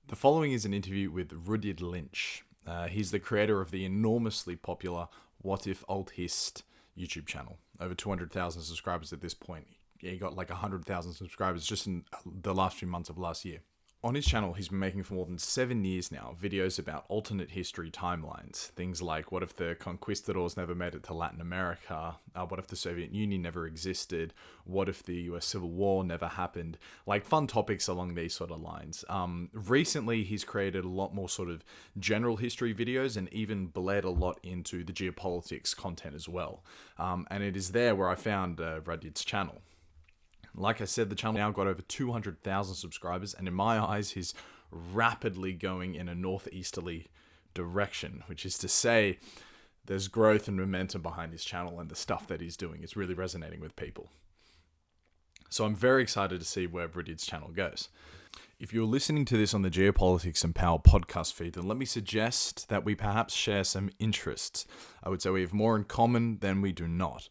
The following is an interview with Rudyard Lynch. He's the creator of the enormously popular Whatifalthist YouTube channel. Over 200,000 subscribers at this point. Yeah, he got like 100,000 subscribers just in the last few months of last year. On his channel, he's been making for more than 7 years now videos about alternate history timelines. Things like, what if the conquistadors never made it to Latin America? What if the Soviet Union never existed? What if the US Civil War never happened? Like fun topics along these sort of lines. Recently, he's created a lot more sort of general history videos and even bled a lot into the geopolitics content as well. And it is there where I found Rudyard's channel. Like I said, the channel now got over 200,000 subscribers, and in my eyes, he's rapidly going in a northeasterly direction, which is to say there's growth and momentum behind his channel, and the stuff that he's doing is really resonating with people. So I'm very excited to see where Rudyard's channel goes. If you're listening to this on the Geopolitics and Power podcast feed, then let me suggest that we perhaps share some interests. I would say we have more in common than we do not.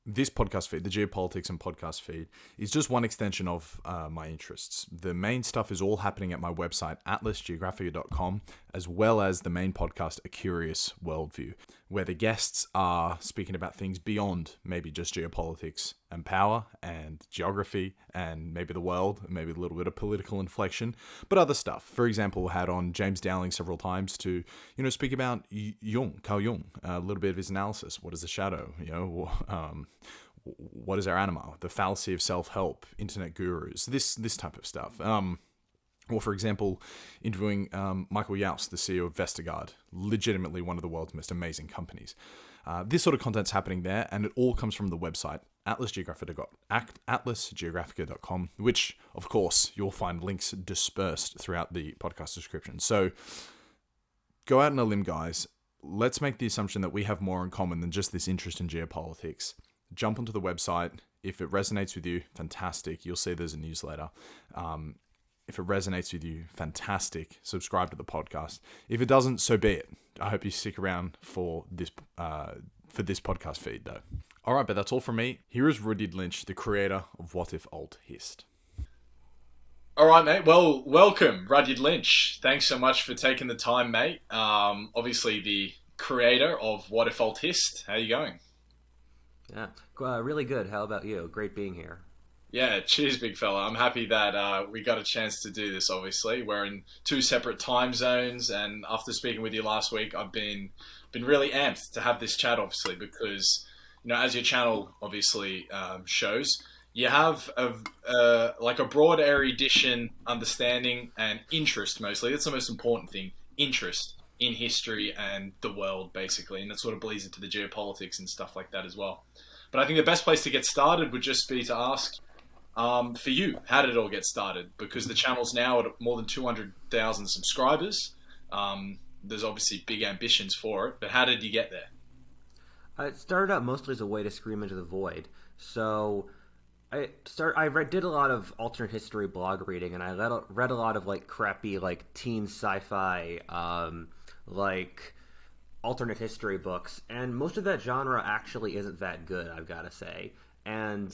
This podcast feed, the Geopolitics and podcast feed, is just one extension of my interests. The main stuff is all happening at my website, atlasgeographic.com, as well as the main podcast, A Curious Worldview, where the guests are speaking about things beyond maybe just geopolitics and power and geography and maybe the world, maybe a little bit of political inflection, but other stuff. For example, we had on James Dowling several times to, speak about Carl Jung, a little bit of his analysis. What is the shadow? What is our anima? The fallacy of self-help, internet gurus, this type of stuff. Or, for example, interviewing Michael Yaus, the CEO of Vestergaard, legitimately one of the world's most amazing companies. This sort of content's happening there, and it all comes from the website, atlasgeographica.com, which, of course, you'll find links dispersed throughout the podcast description. So, go out on a limb, guys. Let's make the assumption that we have more in common than just this interest in geopolitics. Jump onto the website. If it resonates with you, fantastic. You'll see there's a newsletter. If it resonates with you, fantastic. Subscribe to the podcast. If it doesn't, so be it. I hope you stick around for this podcast feed, though. All right, but that's all from me. Here is Rudyard Lynch, the creator of Whatifalthist. All right, mate. Well, welcome, Rudyard Lynch. Thanks so much for taking the time, mate. Obviously, the creator of Whatifalthist. How are you going? Yeah, really good. How about you? Great being here. Yeah, cheers, big fella. I'm happy that we got a chance to do this, obviously. We're in two separate time zones, and after speaking with you last week, I've been really amped to have this chat, obviously, because, as your channel obviously shows, you have a broad erudition, understanding, and interest, mostly. That's the most important thing, interest in history and the world, basically, and that sort of bleeds into the geopolitics and stuff like that as well. But I think the best place to get started would just be to ask, for you, how did it all get started? Because the channel's now at more than 200,000 subscribers. There's obviously big ambitions for it, but how did you get there? It started out mostly as a way to scream into the void. So I did a lot of alternate history blog reading, and I read a lot of crappy teen sci-fi alternate history books, and most of that genre actually isn't that good, I've got to say. And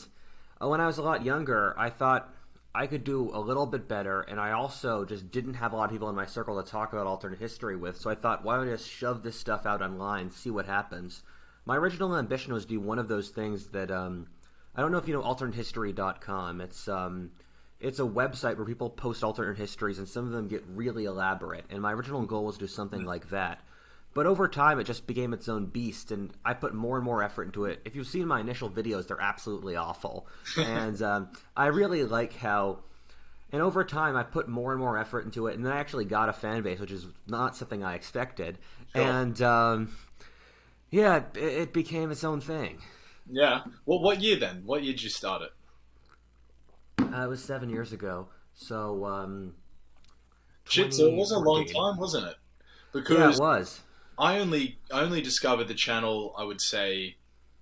when I was a lot younger, I thought I could do a little bit better, and I also just didn't have a lot of people in my circle to talk about alternate history with, so I thought, why don't I just shove this stuff out online, see what happens? My original ambition was to do one of those things that, I don't know if you know alternate.history.com. It's a website where people post alternate histories, and some of them get really elaborate, and my original goal was to do something like that. But over time, it just became its own beast, and I put more and more effort into it. If you've seen my initial videos, they're absolutely awful. And I really like how... And over time, I put more and more effort into it, and then I actually got a fan base, which is not something I expected. Sure. And, it became its own thing. Yeah. Well, what year then? What year did you start it? It was 7 years ago. So, Shit, so it was a long time, wasn't it? Because yeah, it was. I only discovered the channel, I would say,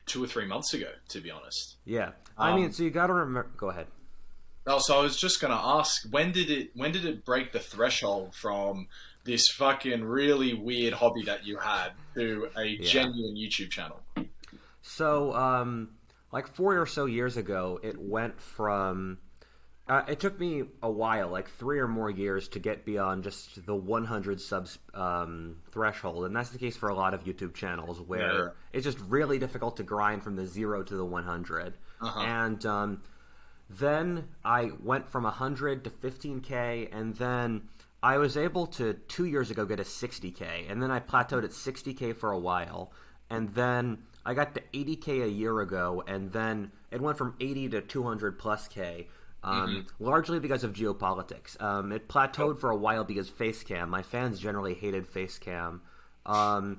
2 or 3 months ago, to be honest. Yeah. So you got to remember... Go ahead. Oh, so I was just going to ask, when did it break the threshold from this fucking really weird hobby that you had to a genuine YouTube channel? So, 4 or so years ago, it went from It took me a while, like 3 or more years, to get beyond just the 100 subs threshold, and that's the case for a lot of YouTube channels where it's just really difficult to grind from the 0 to the 100. And then I went from 100 to 15K, and then I was able to 2 years ago get a 60K, and then I plateaued at 60K for a while, and then I got to 80K a year ago, and then it went from 80 to 200 plus K. Largely because of Geopolitics. It plateaued for a while because Facecam. My fans generally hated Facecam. I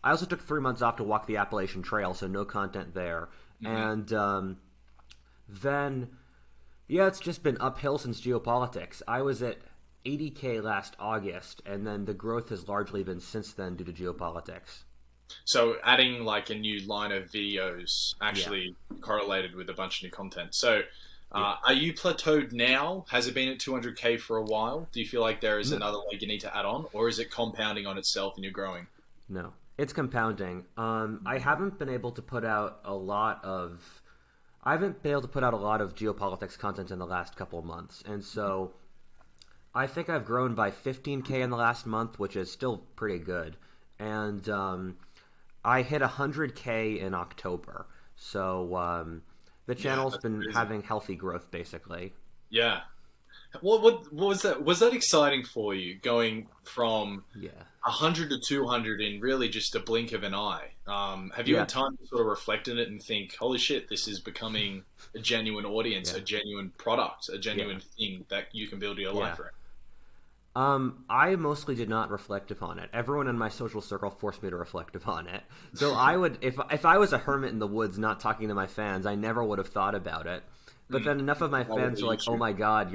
also took 3 months off to walk the Appalachian Trail, so no content there. And then, yeah, it's just been uphill since Geopolitics. I was at 80K last August, and then the growth has largely been since then due to Geopolitics. So adding like a new line of videos actually correlated with a bunch of new content. So are you plateaued now? Has it been at 200K for a while? Do you feel like there is another leg you need to add on, or is it compounding on itself and you're growing? No, it's compounding. I haven't been able to put out a lot of Geopolitics content in the last couple of months, and so I think I've grown by 15K in the last month, which is still pretty good. And I hit 100K in October, so the channel's been having healthy growth, basically. Yeah. What was that? Was that exciting for you, going from 100 to 200 in really just a blink of an eye? Have you had time to sort of reflect on it and think, holy shit, this is becoming a genuine audience, a genuine product, a genuine thing that you can build your life around? I mostly did not reflect upon it. Everyone in my social circle forced me to reflect upon it. So I would, if I was a hermit in the woods not talking to my fans, I never would have thought about it. But then enough of my fans are like, oh my god,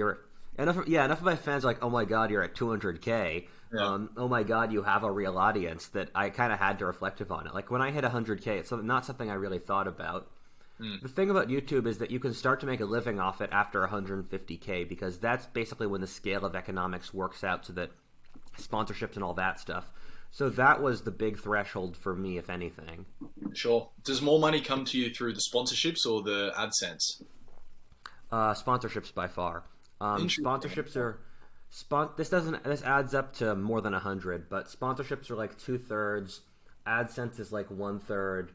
enough of my fans are like, oh my god, you're at 200K. Oh my god, you have a real audience, that I kind of had to reflect upon it. Like when I hit 100K, it's not something I really thought about. The thing about YouTube is that you can start to make a living off it after 150K, because that's basically when the scale of economics works out, so that sponsorships and all that stuff. So that was the big threshold for me, if anything. Sure. Does more money come to you through the sponsorships or the AdSense? Sponsorships by far. Sponsorships are this adds up to more than 100, but sponsorships are like 2/3, AdSense is like 1/3,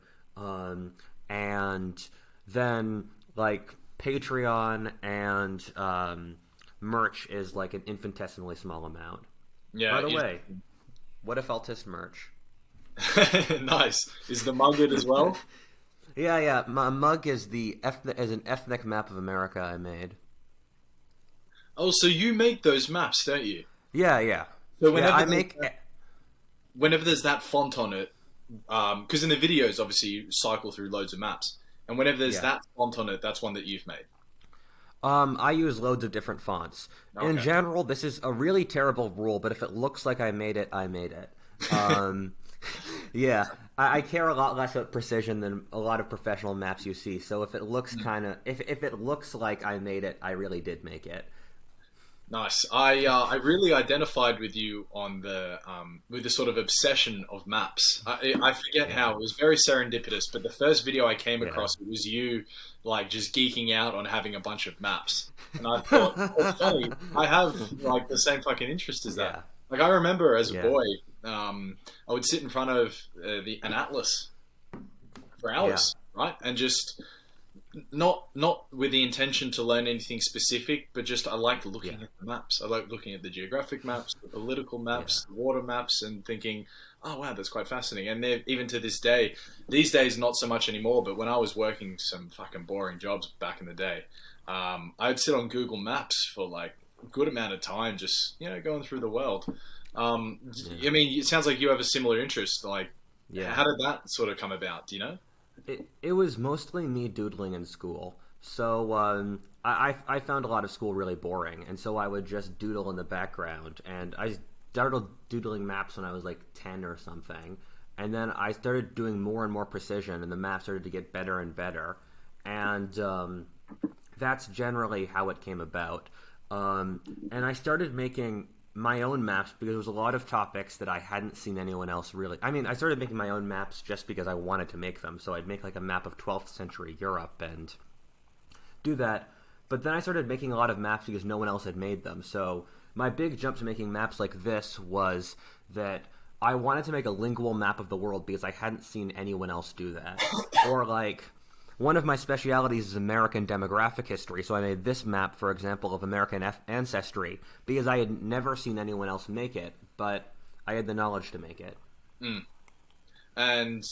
and then like Patreon and merch is like an infinitesimally small amount. Yeah. By the way, Whatifalthist merch. Nice. Is the mug it as well? Yeah. My mug is an ethnic map of America I made. Oh, so you make those maps, don't you? Yeah. So whenever there's that font on it, because in the videos, obviously, you cycle through loads of maps, and whenever there's that font on it, that's one that you've made. I use loads of different fonts. Okay. In general, this is a really terrible rule, but if it looks like I made it, I made it. Yeah, I care a lot less about precision than a lot of professional maps you see. So if it looks if it looks like I made it, I really did make it. Nice. I really identified with you on with the sort of obsession of maps. I forget how, it was very serendipitous, but the first video I came across, it was you like just geeking out on having a bunch of maps, and I thought, oh, funny, I have like the same fucking interest as that. Yeah. Like I remember as a boy, I would sit in front of an atlas for hours, right, and just. Not with the intention to learn anything specific, but just I like looking at the maps. I like looking at the geographic maps, the political maps, the water maps, and thinking, oh wow, that's quite fascinating. And even to this day, these days not so much anymore, but when I was working some fucking boring jobs back in the day, I'd sit on Google Maps for like a good amount of time, just going through the world. I mean, it sounds like you have a similar interest. Like, how did that sort of come about? Do you know? It was mostly me doodling in school. So I found a lot of school really boring, and so I would just doodle in the background. And I started doodling maps when I was like 10 or something. And then I started doing more and more precision, and the maps started to get better and better. And that's generally how it came about. And I started making my own maps because there was a lot of topics that I hadn't seen anyone else really. I mean, I started making my own maps just because I wanted to make them. So I'd make like a map of 12th century Europe and do that. But then I started making a lot of maps because no one else had made them. So my big jump to making maps like this was that I wanted to make a lingual map of the world because I hadn't seen anyone else do that. Or like, one of my specialities is American demographic history, so I made this map, for example, of American ancestry because I had never seen anyone else make it, but I had the knowledge to make it. And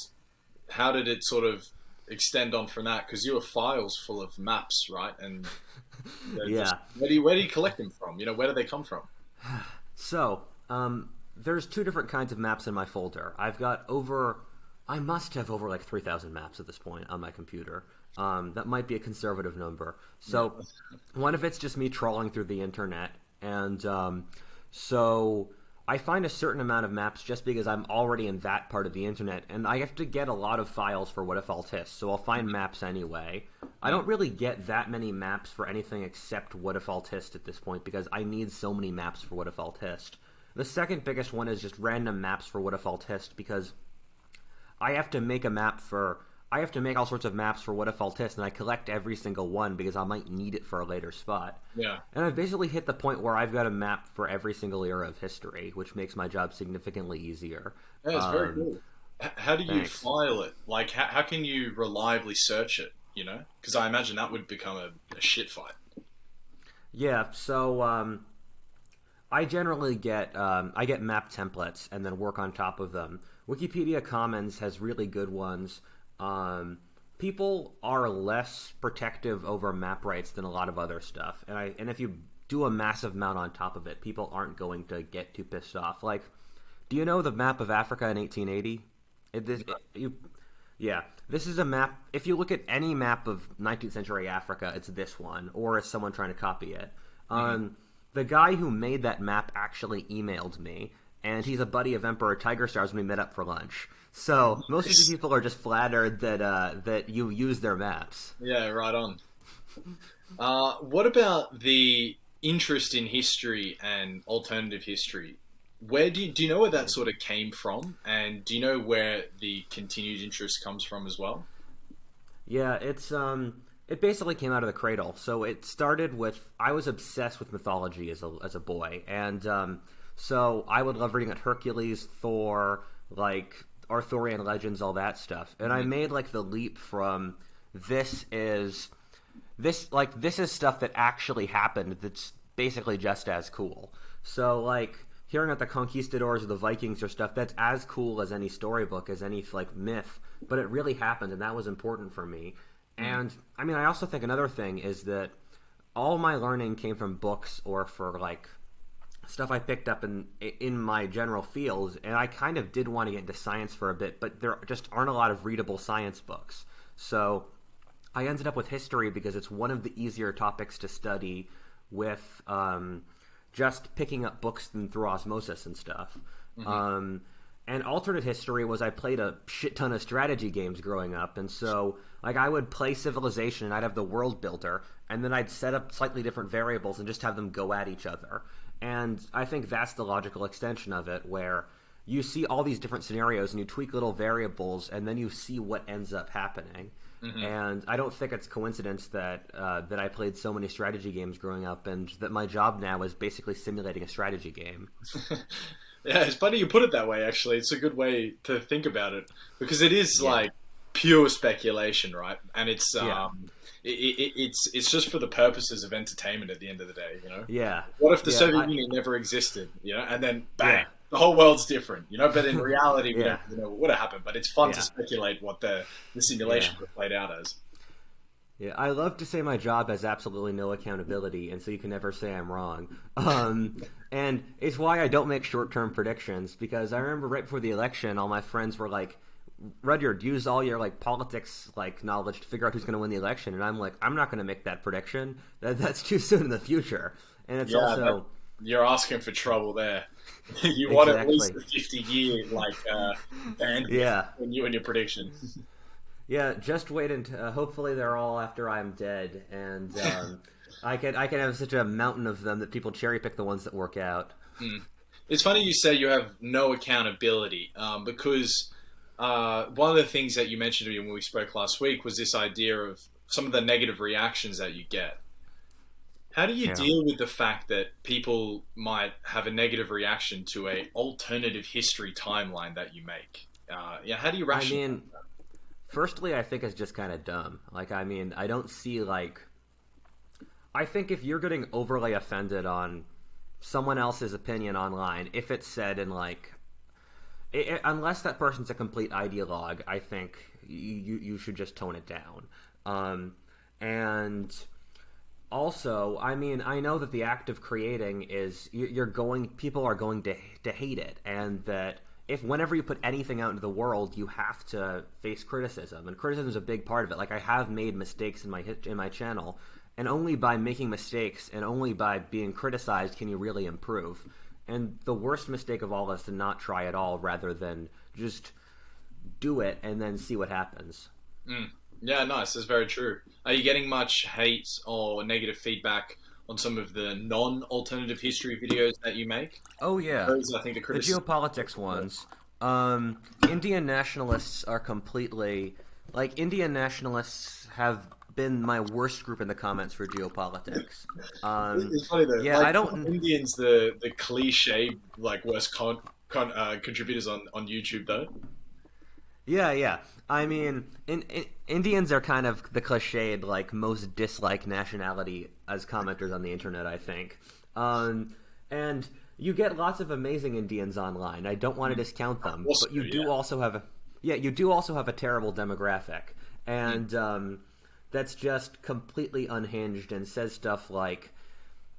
how did it sort of extend on from that? Because you have files full of maps, right? And yeah. Where do you collect them from? You know, where do they come from? So, there's two different kinds of maps in my folder. I must have over like 3,000 maps at this point on my computer. That might be a conservative number. So one of it's just me trawling through the internet. And so I find a certain amount of maps just because I'm already in that part of the internet. And I have to get a lot of files for Whatifalthist, so I'll find maps anyway. I don't really get that many maps for anything except Whatifalthist at this point because I need so many maps for Whatifalthist. The second biggest one is just random maps for Whatifalthist because I have to make all sorts of maps for Whatifalthist, and I collect every single one because I might need it for a later spot. Yeah. And I've basically hit the point where I've got a map for every single era of history, which makes my job significantly easier. Yeah, it's very cool. How do you Thanks. file it? Like, how can you reliably search it, you know? Because I imagine that would become a shit fight. Yeah, so I generally get map templates and then work on top of them. Wikipedia Commons has really good ones. People are less protective over map rights than a lot of other stuff, and if you do a massive amount on top of it, people aren't going to get too pissed off. Like, do you know the map of Africa in 1880? This is a map. If you look at any map of 19th century Africa, it's this one, or it's someone trying to copy it. The guy who made that map actually emailed me, and he's a buddy of Emperor Tiger Stars when we met up for lunch. So most of these people are just flattered that you use their maps. Yeah, right on. What about the interest in history and alternative history? Where do you know where that sort of came from, and do you know where the continued interest comes from as well? Yeah, it basically came out of the cradle. So it started with I was obsessed with mythology as a boy, and so I would love reading at Hercules, Thor, like Arthurian legends, all that stuff. And I made like the leap from this is stuff that actually happened that's basically just as cool. So like hearing that the conquistadors or the Vikings or stuff, that's as cool as any storybook, as any like myth, but it really happened, and that was important for me. And I mean, I also think another thing is that all my learning came from books or for like stuff I picked up in my general fields, and I kind of did want to get into science for a bit, but there just aren't a lot of readable science books. So I ended up with history because it's one of the easier topics to study with just picking up books through osmosis and stuff. And alternate history was I played a shit ton of strategy games growing up, and so like I would play Civilization and I'd have the world builder, and then I'd set up slightly different variables and just have them go at each other. And I think that's the logical extension of it, where you see all these different scenarios and you tweak little variables, and then you see what ends up happening. And I don't think it's coincidence that that I played so many strategy games growing up, and that my job now is basically simulating a strategy game. Yeah, it's funny you put it that way, actually. It's a good way to think about it, because it is like pure speculation, right? And it's it's just for the purposes of entertainment at the end of the day, you know? Yeah. What if the Soviet Union never existed, you know? And then bang, the whole world's different, you know? But in reality, we don't know what would have happened. But it's fun to speculate what the simulation would have played out as. Yeah, I love to say my job has absolutely no accountability, and so you can never say I'm wrong. And it's why I don't make short-term predictions, because I remember right before the election, all my friends were like, Rudyard, use all your like politics like knowledge to figure out who's going to win the election. And I'm like, I'm not going to make that prediction. That's too soon in the future. And it's also... You're asking for trouble there. You want at least a 50-year like bandwidth when you and your prediction. Yeah, just wait until hopefully they're all after I'm dead, and I can have such a mountain of them that people cherry pick the ones that work out. It's funny you say you have no accountability, because one of the things that you mentioned to me when we spoke last week was this idea of some of the negative reactions that you get. How do you Yeah. deal with the fact that people might have a negative reaction to a alternative history timeline that you make? Yeah, how do you I rationalize? mean, firstly, I think it's just kind of dumb. Like, I mean, I don't see like. I think if you're getting overly offended on someone else's opinion online, if it's said in like, unless that person's a complete ideologue, I think you should just tone it down. And also, I mean, I know that the act of creating is you're going, people are going to hate it, and that if whenever you put anything out into the world, you have to face criticism, and criticism is a big part of it. Like, I have made mistakes in my channel, and only by making mistakes and only by being criticized can you really improve. And the worst mistake of all is to not try at all, rather than just do it and then see what happens. Mm. Yeah, nice. That's very true. Are you getting much hate or negative feedback on some of the non-alternative history videos that you make? Oh yeah, Those, I think, the the criticism. geopolitics ones. Indian nationalists are completely like Indian nationalists have been my worst group in the comments for geopolitics. It's funny though. Yeah, Like I don't. Indians, the cliche like worst contributors on YouTube though. Yeah, yeah. I mean, Indians are kind of the cliched, like, most disliked nationality as commenters on the internet, I think. And you get lots of amazing Indians online. I don't want to discount them, Also, but you do yeah. also have you do also have a terrible demographic, and that's just completely unhinged and says stuff like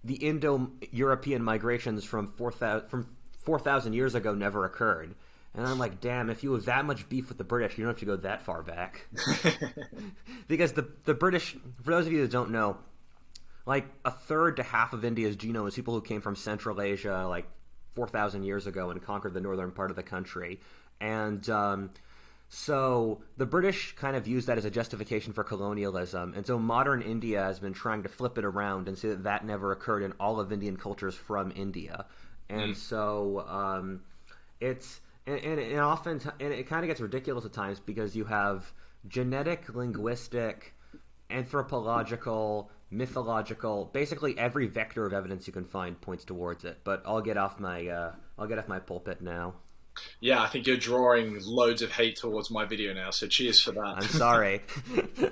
the Indo-European migrations from 4,000 years ago never occurred. And I'm like, damn, if you have that much beef with the British, you don't have to go that far back. Because the British, for those of you that don't know, like a third to half of India's genome is people who came from Central Asia like 4,000 years ago and conquered the northern part of the country. And so the British kind of used that as a justification for colonialism. And so modern India has been trying to flip it around and say that that never occurred in all of Indian cultures from India. And so it's... And often, and it kind of gets ridiculous at times because you have genetic, linguistic, anthropological, mythological, basically every vector of evidence you can find points towards it. But I'll get off my pulpit now. Yeah, I think you're drawing loads of hate towards my video now, so cheers for that. I'm sorry.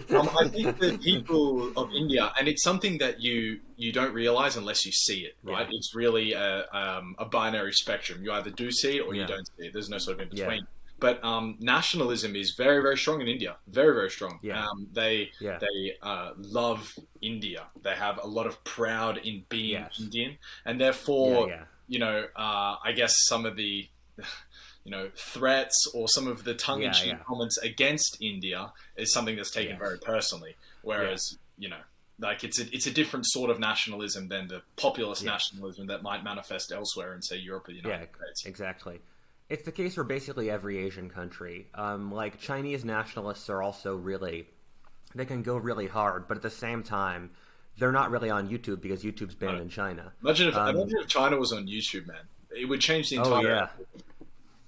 I think that people of India, and it's something that you don't realize unless you see it, right? Yeah. It's really a binary spectrum. You either do see it or you Yeah. don't see it. There's no sort of in Yeah. between. But nationalism is very, very strong in India. Very, very strong. Yeah. Yeah. They love India. They have a lot of proud in being Yes. Indian, and therefore, Yeah. I guess some of the threats or some of the tongue-in-cheek Yeah. comments against India is something that's taken Yes. very personally. Whereas, like it's a different sort of nationalism than the populist Yes. nationalism that might manifest elsewhere in, say, Europe or the United States. Exactly. It's the case for basically every Asian country. Like Chinese nationalists are also they can go really hard, but at the same time, they're not really on YouTube because YouTube's banned in China. Imagine if China was on YouTube, man. It would change the Oh entire. yeah.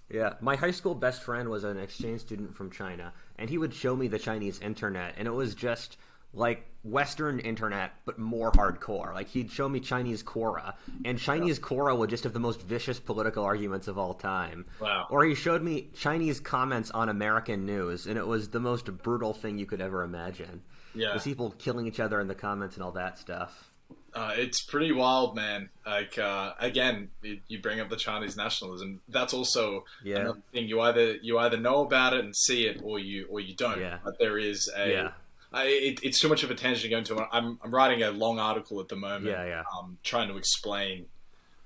Yeah, my high school best friend was an exchange student from China, and he would show me the Chinese internet, and it was just like Western internet, but more hardcore. Like, he'd show me Chinese Quora, and Chinese Quora would just have the most vicious political arguments of all time. Wow. Or he showed me Chinese comments on American news, and it was the most brutal thing you could ever imagine. Yeah. There's people killing each other in the comments and all that stuff. It's pretty wild, man. Like again, you bring up the Chinese nationalism. That's also Yeah. another thing. You either know about it and see it, or you don't. Yeah. But there is a. Yeah. It's too much of a tangent to go into. I'm writing a long article at the moment. Yeah. Trying to explain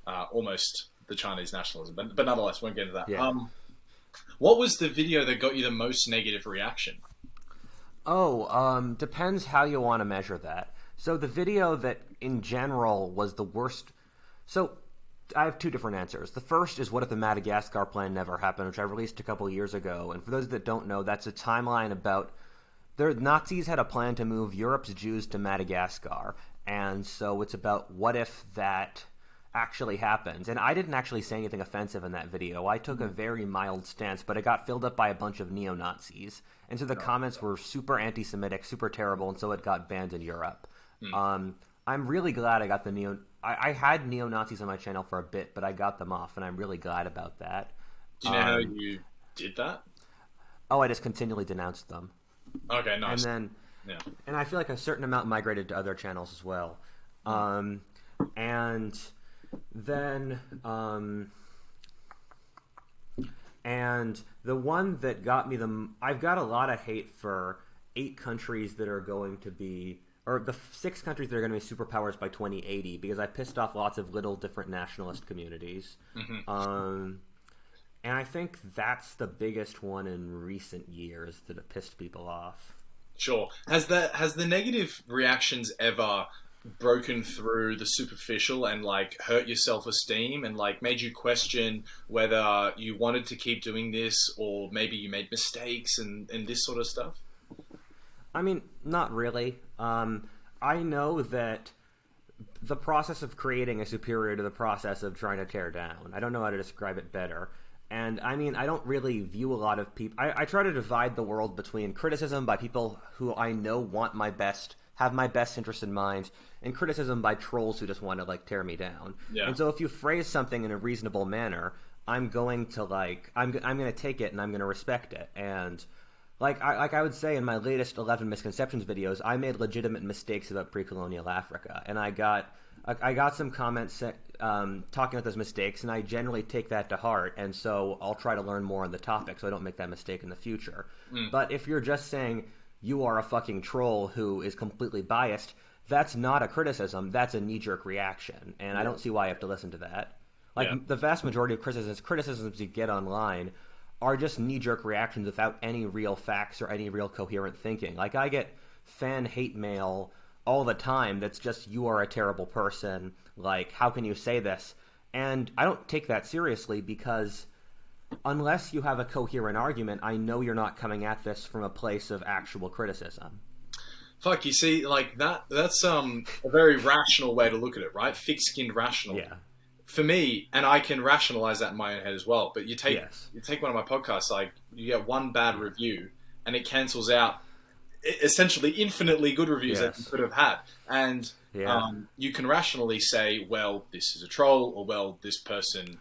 almost the Chinese nationalism, but nonetheless, won't get into that. Yeah. What was the video that got you the most negative reaction? Depends how you want to measure that. So the video that in general was the worst. So I have two different answers. The first is what if the Madagascar plan never happened, which I released a couple years ago. And for those that don't know, that's a timeline about the Nazis had a plan to move Europe's Jews to Madagascar. And so it's about what if that actually happens. And I didn't actually say anything offensive in that video. I took a very mild stance, but it got filled up by a bunch of neo-Nazis. And so the comments were super anti-Semitic, super terrible, and so it got banned in Europe. I'm really glad I got the I had neo-Nazis on my channel for a bit, but I got them off, and I'm really glad about that. Do you know how you did that? Oh, I just continually denounced them. Okay, nice. And I feel like a certain amount migrated to other channels as well. And then and the one that got me I've got a lot of hate for 8 countries that are going to be, or the 6 countries that are going to be superpowers by 2080, because I pissed off lots of little different nationalist communities. And I think that's the biggest one in recent years that have pissed people off. Sure. Has the negative reactions ever broken through the superficial and like hurt your self-esteem and like made you question whether you wanted to keep doing this, or maybe you made mistakes and this sort of stuff? I mean, not really. I know that the process of creating is superior to the process of trying to tear down. I don't know how to describe it better. And I mean, I don't really view a lot of people. I try to divide the world between criticism by people who I know want my best, have my best interest in mind, and criticism by trolls who just want to like tear me down. Yeah. And so if you phrase something in a reasonable manner, I'm going to I'm going to take it and I'm going to respect it. And like I would say in my latest 11 misconceptions videos, I made legitimate mistakes about pre-colonial Africa, and I got some comments talking about those mistakes, and I generally take that to heart, and so I'll try to learn more on the topic so I don't make that mistake in the future. But if you're just saying you are a fucking troll who is completely biased, that's not a criticism, that's a knee-jerk reaction, and I don't see why I have to listen to that. Like, the vast majority of criticisms you get online are just knee-jerk reactions without any real facts or any real coherent thinking. Like, I get fan hate mail all the time that's just, you are a terrible person, like, how can you say this? And I don't take that seriously, because unless you have a coherent argument, I know you're not coming at this from a place of actual criticism. Fuck, you see, like, that's a very rational way to look at it, right? Thick-skinned rational. Yeah. For me, and I can rationalize that in my own head as well, but you take one of my podcasts, like, you get one bad review, and it cancels out essentially infinitely good reviews that you could have had. And you can rationally say, well, this is a troll, or well, this person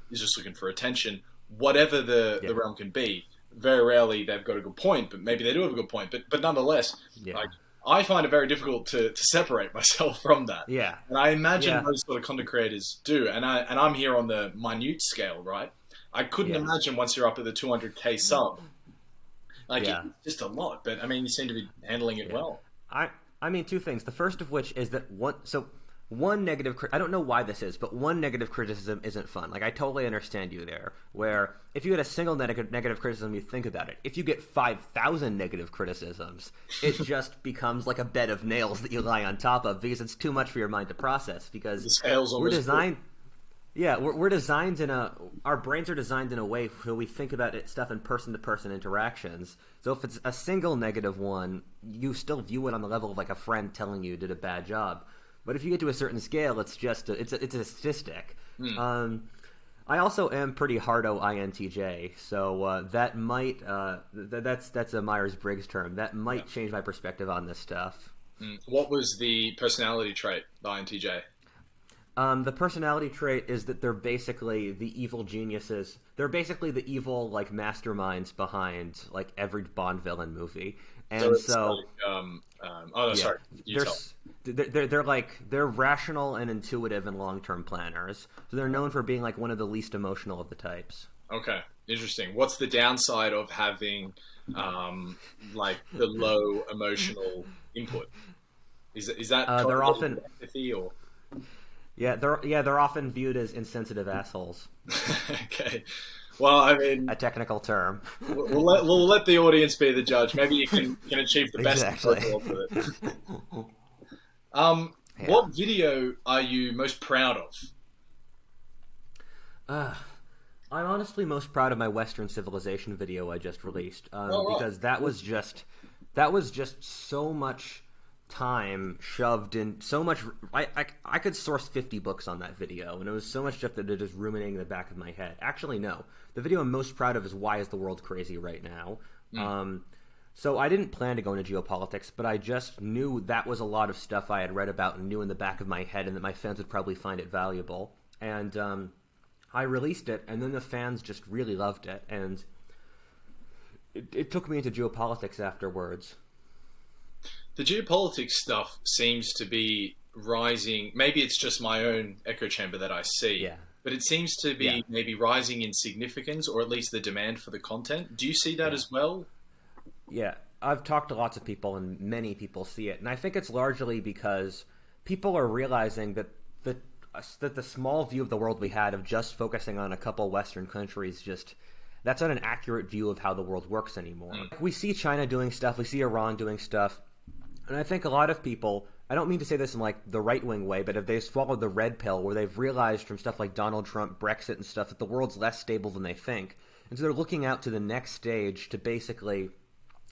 is just looking for attention. Whatever the realm can be. Very rarely they've got a good point, but maybe they do have a good point. But nonetheless, like, I find it very difficult to separate myself from that. Yeah. And I imagine most sort of content creators do. And I'm here on the minute scale, right? I couldn't imagine once you're up at the 200k sub. Like, it's just a lot. But, I mean, you seem to be handling it well. I mean, 2 things. The first of which is that one negative, I don't know why this is, but one negative criticism isn't fun. Like, I totally understand you there, where if you get a single negative criticism, you think about it. If you get 5,000 negative criticisms, it just becomes like a bed of nails that you lie on top of, because it's too much for your mind to process, because we're designed... Yeah, we're designed our brains are designed in a way where we think about stuff in person-to-person interactions. So if it's a single negative one, you still view it on the level of like a friend telling you did a bad job. But if you get to a certain scale, it's just it's a statistic. I also am pretty hardo INTJ, so that might that's a Myers-Briggs term. That might change my perspective on this stuff. What was the personality trait, the INTJ? The personality trait is that they're basically the evil geniuses. They're basically the evil like masterminds behind like every Bond villain movie. And so sorry. They're rational and intuitive and long-term planners. So they're known for being like one of the least emotional of the types. Okay, interesting. What's the downside of having like the low emotional input? Is that they're often empathy or? They're often viewed as insensitive assholes. Okay. Well, I mean, a technical term. We'll let the audience be the judge. Maybe you can achieve the best result with it. What video are you most proud of? I'm honestly most proud of my Western civilization video I just released, because that was just so much time shoved in, so much. I could source 50 books on that video, and it was so much stuff that it is ruminating in the back of my head. Actually, no. The video I'm most proud of is Why is the World Crazy Right Now? So I didn't plan to go into geopolitics, but I just knew that was a lot of stuff I had read about and knew in the back of my head, and that my fans would probably find it valuable. And I released it, and then the fans just really loved it, and it took me into geopolitics afterwards. The geopolitics stuff seems to be rising. Maybe it's just my own echo chamber that I see. Yeah. But it seems to be maybe rising in significance, or at least the demand for the content. Do you see that as well? Yeah. I've talked to lots of people, and many people see it. And I think it's largely because people are realizing that the small view of the world we had of just focusing on a couple Western countries, that's not an accurate view of how the world works anymore. We see China doing stuff, we see Iran doing stuff, and I think a lot of people, I don't mean to say this in like the right-wing way, but if they've swallowed the red pill where they've realized from stuff like Donald Trump, Brexit and stuff, that the world's less stable than they think. And so they're looking out to the next stage to basically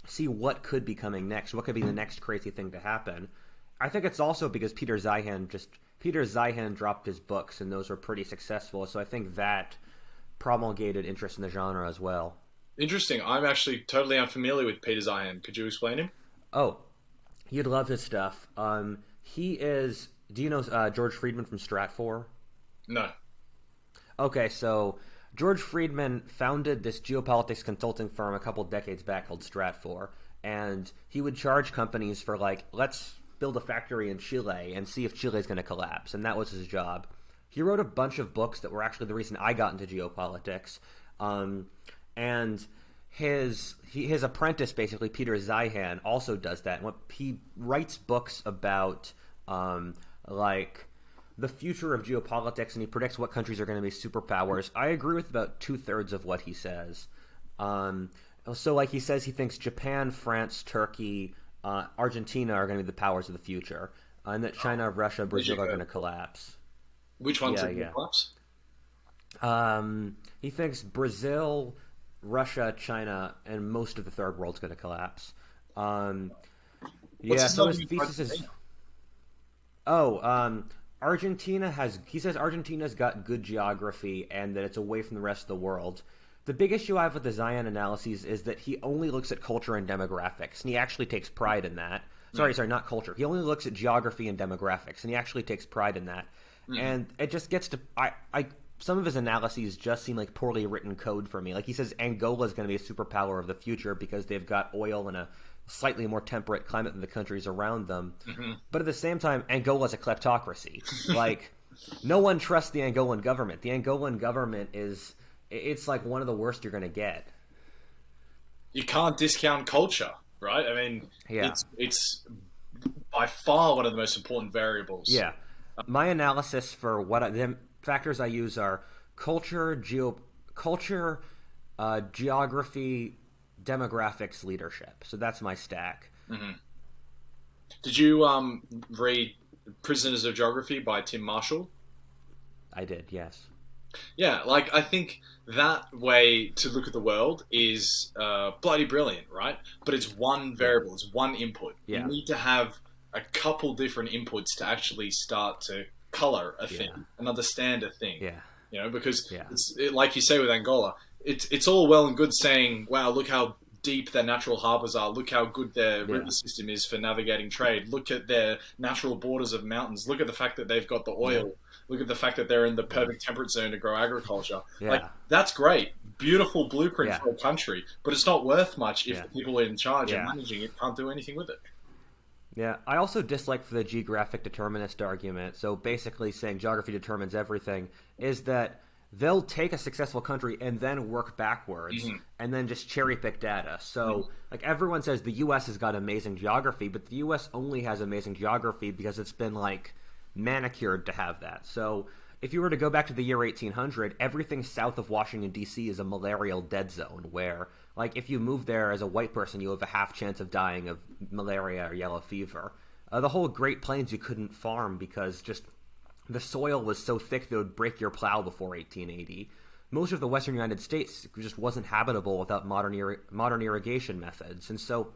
see what could be coming next, what could be the next crazy thing to happen. I think it's also because Peter Zeihan dropped his books, and those were pretty successful, so I think that promulgated interest in the genre as well. Interesting. I'm actually totally unfamiliar with Peter Zeihan. Could you explain him? Oh, you'd love his stuff. He is... Do you know George Friedman from Stratfor? No. Okay, so George Friedman founded this geopolitics consulting firm a couple decades back called Stratfor, and he would charge companies for, like, let's build a factory in Chile and see if Chile's going to collapse, and that was his job. He wrote a bunch of books that were actually the reason I got into geopolitics, and his apprentice, basically, Peter Zeihan, also does that. And he writes books about, like, the future of geopolitics, and he predicts what countries are going to be superpowers. I agree with about 2/3 of what he says. So, like, he says he thinks Japan, France, Turkey, Argentina are going to be the powers of the future, and that China, Russia, Brazil are going to collapse. Which ones are going to collapse? He thinks Brazil, Russia, China, and most of the third world's going to collapse. So his thesis is... he says Argentina's got good geography and that it's away from the rest of the world. The big issue I have with the Zeihan analyses is that he only looks at culture and demographics, and he actually takes pride in that. Sorry, not culture. He only looks at geography and demographics, and he actually takes pride in that. And it just gets to... some of his analyses just seem like poorly written code for me. Like, he says Angola is going to be a superpower of the future because they've got oil and a slightly more temperate climate than the countries around them. But at the same time, Angola is a kleptocracy. Like, no one trusts the Angolan government. The Angolan government it's like one of the worst you're going to get. You can't discount culture, right? I mean, it's by far one of the most important variables. Yeah. My analysis for the factors I use are culture, geography, demographics, leadership. So that's my stack. Did you read Prisoners of Geography by Tim Marshall? I did, yes. Yeah, like, I think that way to look at the world is bloody brilliant, right? But it's one variable, it's one input. Yeah. You need to have a couple different inputs to actually start to color a thing and understand a thing. Yeah. You know, because like you say with Angola, it's all well and good saying, wow, look how deep their natural harbors are. Look how good their river system is for navigating trade. Look at their natural borders of mountains. Look at the fact that they've got the oil. Look at the fact that they're in the perfect temperate zone to grow agriculture. Like, that's great. Beautiful blueprint for a country, but it's not worth much if the people in charge and managing it can't do anything with it. Yeah, I also dislike the geographic determinist argument. So basically saying geography determines everything is that they'll take a successful country and then work backwards and then just cherry pick data. So like everyone says the U.S. has got amazing geography, but the U.S. only has amazing geography because it's been like manicured to have that. So if you were to go back to the year 1800, everything south of Washington, D.C. is a malarial dead zone where, like, if you move there as a white person, you have a half chance of dying of malaria or yellow fever. The whole Great Plains you couldn't farm because just the soil was so thick that it would break your plow before 1880. Most of the western United States just wasn't habitable without modern irrigation methods. And so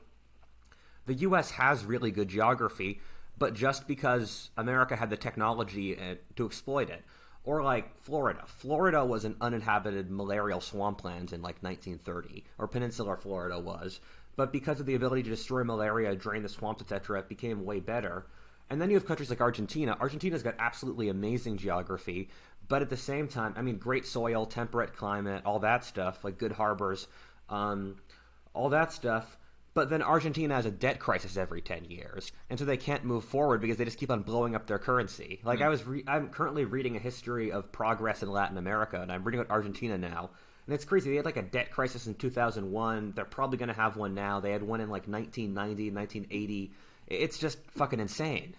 the U.S. has really good geography, but just because America had the technology to exploit it. Or like Florida. Florida was an uninhabited malarial swampland in like 1930, or peninsular Florida was. but because of the ability to destroy malaria, drain the swamps, etc., it became way better. And then you have countries like Argentina. Argentina's got absolutely amazing geography, but at the same time, I mean, great soil, temperate climate, all that stuff, like good harbors, all that stuff. But then Argentina has a debt crisis every 10 years, and so they can't move forward because they just keep on blowing up their currency. Like I'm currently reading a history of progress in Latin America, and I'm reading about Argentina now. And it's crazy. They had like a debt crisis in 2001. They're probably going to have one now. They had one in like 1990, 1980. It's just fucking insane.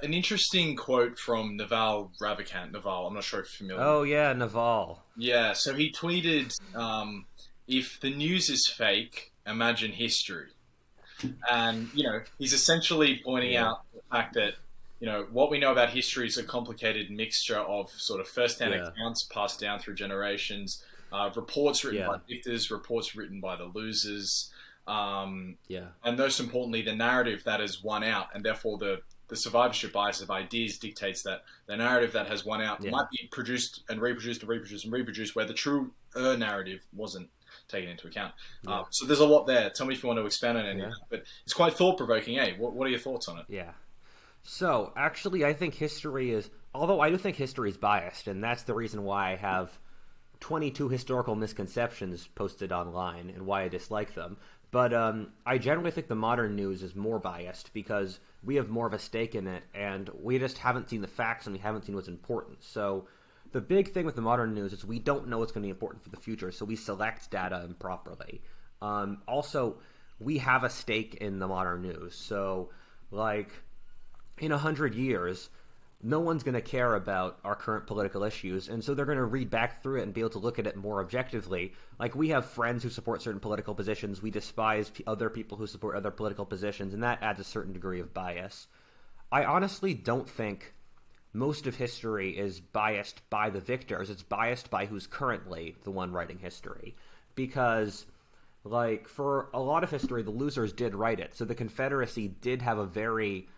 An interesting quote from Naval Ravikant. Naval, I'm not sure if you're familiar. Oh, yeah, Naval. Yeah, so he tweeted, if the news is fake, imagine history. And, he's essentially pointing out the fact that, what we know about history is a complicated mixture of sort of first-hand accounts passed down through generations, reports written by victors, reports written by the losers, and most importantly, the narrative that has won out, and therefore the survivorship bias of ideas dictates that the narrative that has won out might be produced and reproduced and reproduced and reproduced, where the true narrative wasn't taken into account. So there's a lot there. Tell me if you want to expand on any of that. But it's quite thought-provoking, eh? What are your thoughts on it? Yeah. So, actually, I think history is... Although I do think history is biased, and that's the reason why I have 22 historical misconceptions posted online and why I dislike them. But I generally think the modern news is more biased because we have more of a stake in it, and we just haven't seen the facts and we haven't seen what's important. So the big thing with the modern news is we don't know what's going to be important for the future, so we select data improperly. Also, we have a stake in the modern news. So, like, in 100 years... no one's going to care about our current political issues, and so they're going to read back through it and be able to look at it more objectively. Like, we have friends who support certain political positions, we despise other people who support other political positions, and that adds a certain degree of bias. I honestly don't think most of history is biased by the victors. It's biased by who's currently the one writing history. Because, like, for a lot of history, the losers did write it. So the Confederacy did have a very...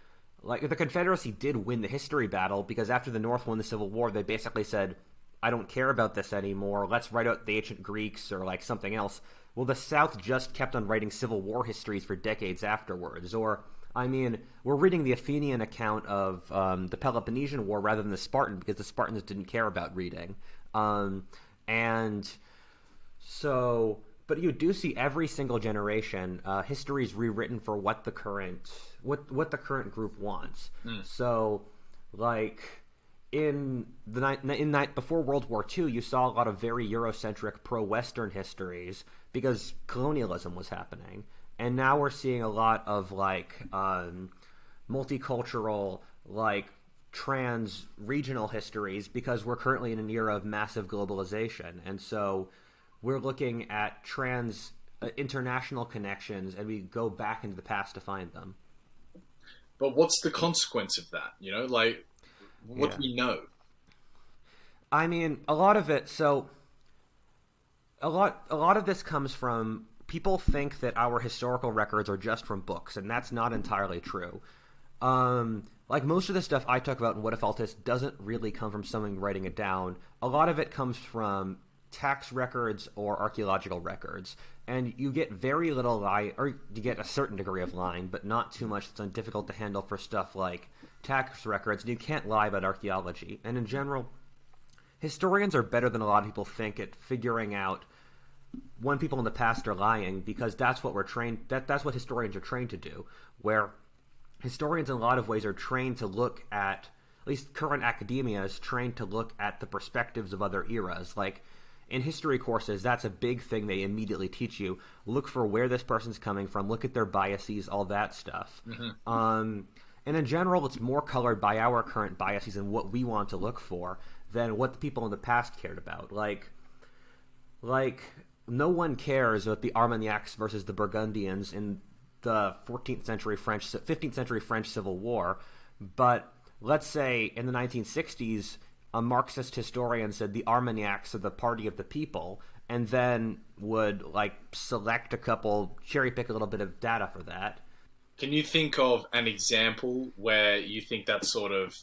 Like, the Confederacy did win the history battle because after the North won the Civil War, they basically said, I don't care about this anymore. Let's write out the ancient Greeks or, like, something else. Well, the South just kept on writing Civil War histories for decades afterwards. Or, I mean, we're reading the Athenian account of the Peloponnesian War rather than the Spartan because the Spartans didn't care about reading. And so... But you do see every single generation, history is rewritten for what the current group wants. So, like in before World War II, you saw a lot of very Eurocentric pro-Western histories because colonialism was happening, and now we're seeing a lot of like multicultural, like trans-regional histories because we're currently in an era of massive globalization, and so. We're looking at international connections, and we go back into the past to find them. But what's the consequence of that? Like, what do we know? I mean, a lot of it. So, a lot of this comes from people think that our historical records are just from books, and that's not entirely true. Like most of the stuff I talk about in Whatifalthist doesn't really come from someone writing it down. A lot of it comes from tax records or archaeological records, and you get very little or you get a certain degree of lying, but not too much. It's difficult to handle for stuff like tax records, and you can't lie about archaeology. And in general, historians are better than a lot of people think at figuring out when people in the past are lying, because that's what we're trained. That's what historians are trained to do. Where historians, in a lot of ways, are trained to look at least current academia is trained to look at the perspectives of other eras, like. In history courses, that's a big thing they immediately teach you. Look for where this person's coming from. Look at their biases, all that stuff. And in general, it's more colored by our current biases and what we want to look for than what the people in the past cared about. Like no one cares about the Armagnacs versus the Burgundians in the 15th century French Civil War. But let's say in the 1960s, a Marxist historian said the Armagnacs are the party of the people, and then would like select cherry pick a little bit of data for that. Can you think of an example where you think that sort of,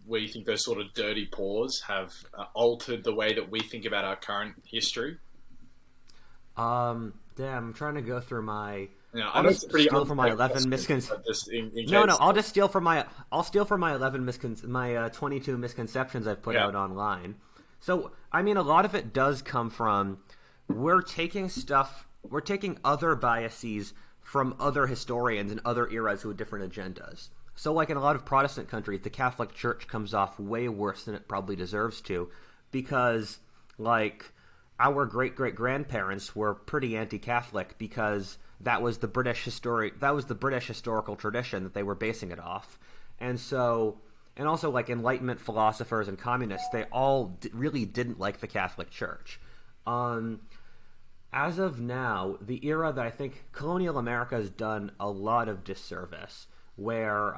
where you think those sort of dirty paws have altered the way that we think about our current history? Damn, I'm trying to go through my. Yeah, I I'll know just it's a pretty steal from my unfair 11 question, misconceptions. but just in No, case. no, I'll steal from my 22 misconceptions I've put out online. So, I mean, a lot of it does come from we're taking other biases from other historians and other eras who had different agendas. So, like in a lot of Protestant countries, the Catholic Church comes off way worse than it probably deserves to, because, like, our great-great-grandparents were pretty anti-Catholic because that was the British historical tradition that they were basing it off. And so, and also, like, Enlightenment philosophers and communists, they all really didn't like the Catholic Church. As of now, the era that I think colonial America has done a lot of disservice, where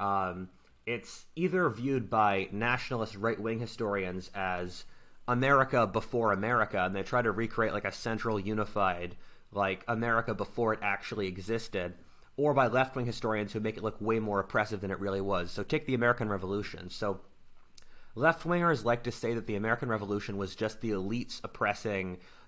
it's either viewed by nationalist right-wing historians as America before America, and they try to recreate like a central unified like America before it actually existed, or by left-wing historians who make it look way more oppressive than it really was. So take the American Revolution. So left-wingers like to say that the American Revolution was just the elites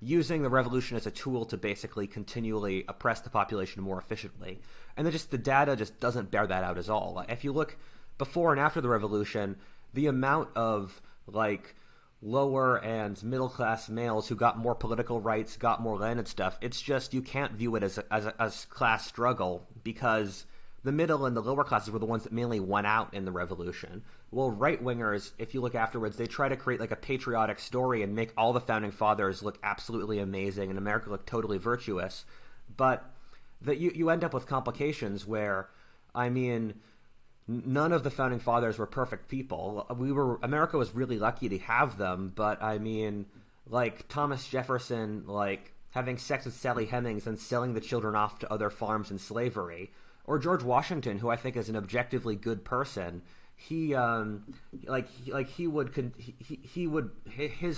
using the revolution as a tool to basically continually oppress the population more efficiently. And the data just doesn't bear that out at all. If you look before and after the revolution, the amount of like lower and middle class males who got more political rights, got more land and stuff, it's just you can't view it as a class struggle, because the middle and the lower classes were the ones that mainly won out in the revolution. Well, right-wingers, if you look afterwards, they try to create like a patriotic story and make all the founding fathers look absolutely amazing and America look totally virtuous. But that you end up with complications where, I mean, none of the founding fathers were perfect people. America was really lucky to have them, but I mean, like Thomas Jefferson, like having sex with Sally Hemings and selling the children off to other farms in slavery, or George Washington, who I think is an objectively good person. His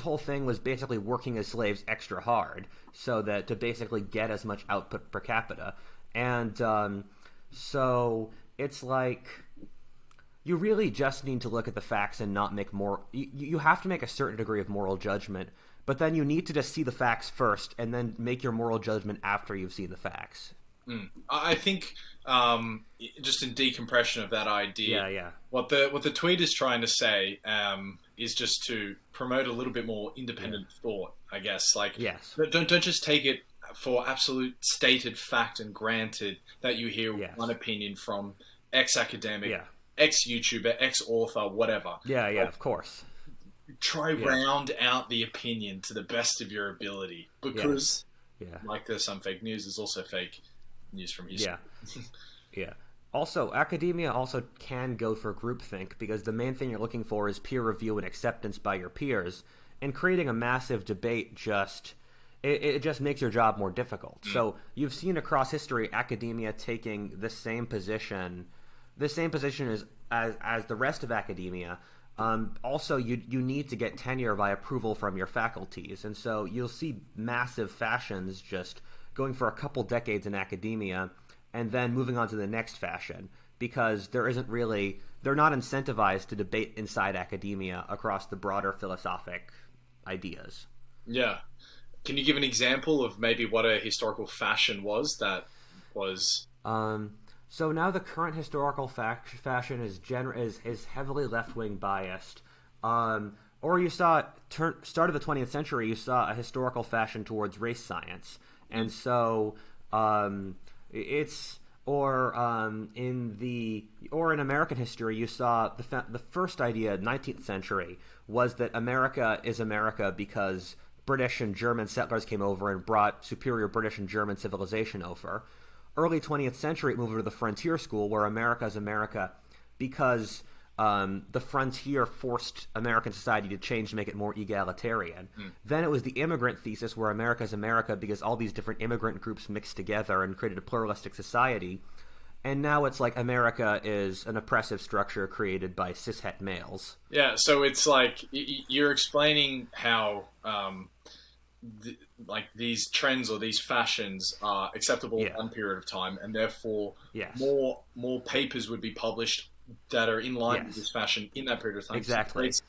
whole thing was basically working his slaves extra hard so that to basically get as much output per capita. And so it's like you really just need to look at the facts and not make more. You have to make a certain degree of moral judgment, but then you need to just see the facts first and then make your moral judgment after you've seen the facts. I think just in decompression of that idea, what the tweet is trying to say is just to promote a little bit more independent thought, I guess. Like, don't just take it for absolute stated fact and granted that you hear one opinion from X academic, X YouTuber, X author, whatever. Of course. Try round out the opinion to the best of your ability, because like there's some fake news, there's also fake news from history. Also, academia also can go for groupthink, because the main thing you're looking for is peer review and acceptance by your peers, and creating a massive debate just makes your job more difficult. So you've seen across history academia taking the same position as the rest of academia. Also, you need to get tenure by approval from your faculties, and so you'll see massive fashions just going for a couple decades in academia and then moving on to the next fashion, because they're not incentivized to debate inside academia across the broader philosophic ideas. Yeah. Can you give an example of maybe what a historical fashion was that was... So now the current historical fashion is heavily left-wing biased. Or you saw, start of the 20th century, you saw a historical fashion towards race science. And so in American history, you saw the first idea, 19th century, was that America is America because British and German settlers came over and brought superior British and German civilization over. Early 20th century, it moved to the frontier school, where America is America because the frontier forced American society to change to make it more egalitarian. Then it was the immigrant thesis, where America is America because all these different immigrant groups mixed together and created a pluralistic society. And now it's like America is an oppressive structure created by cishet males. Yeah, so it's like you're explaining how these trends or these fashions are acceptable in one period of time, and therefore more papers would be published that are in line with this fashion in that period of time. Exactly. So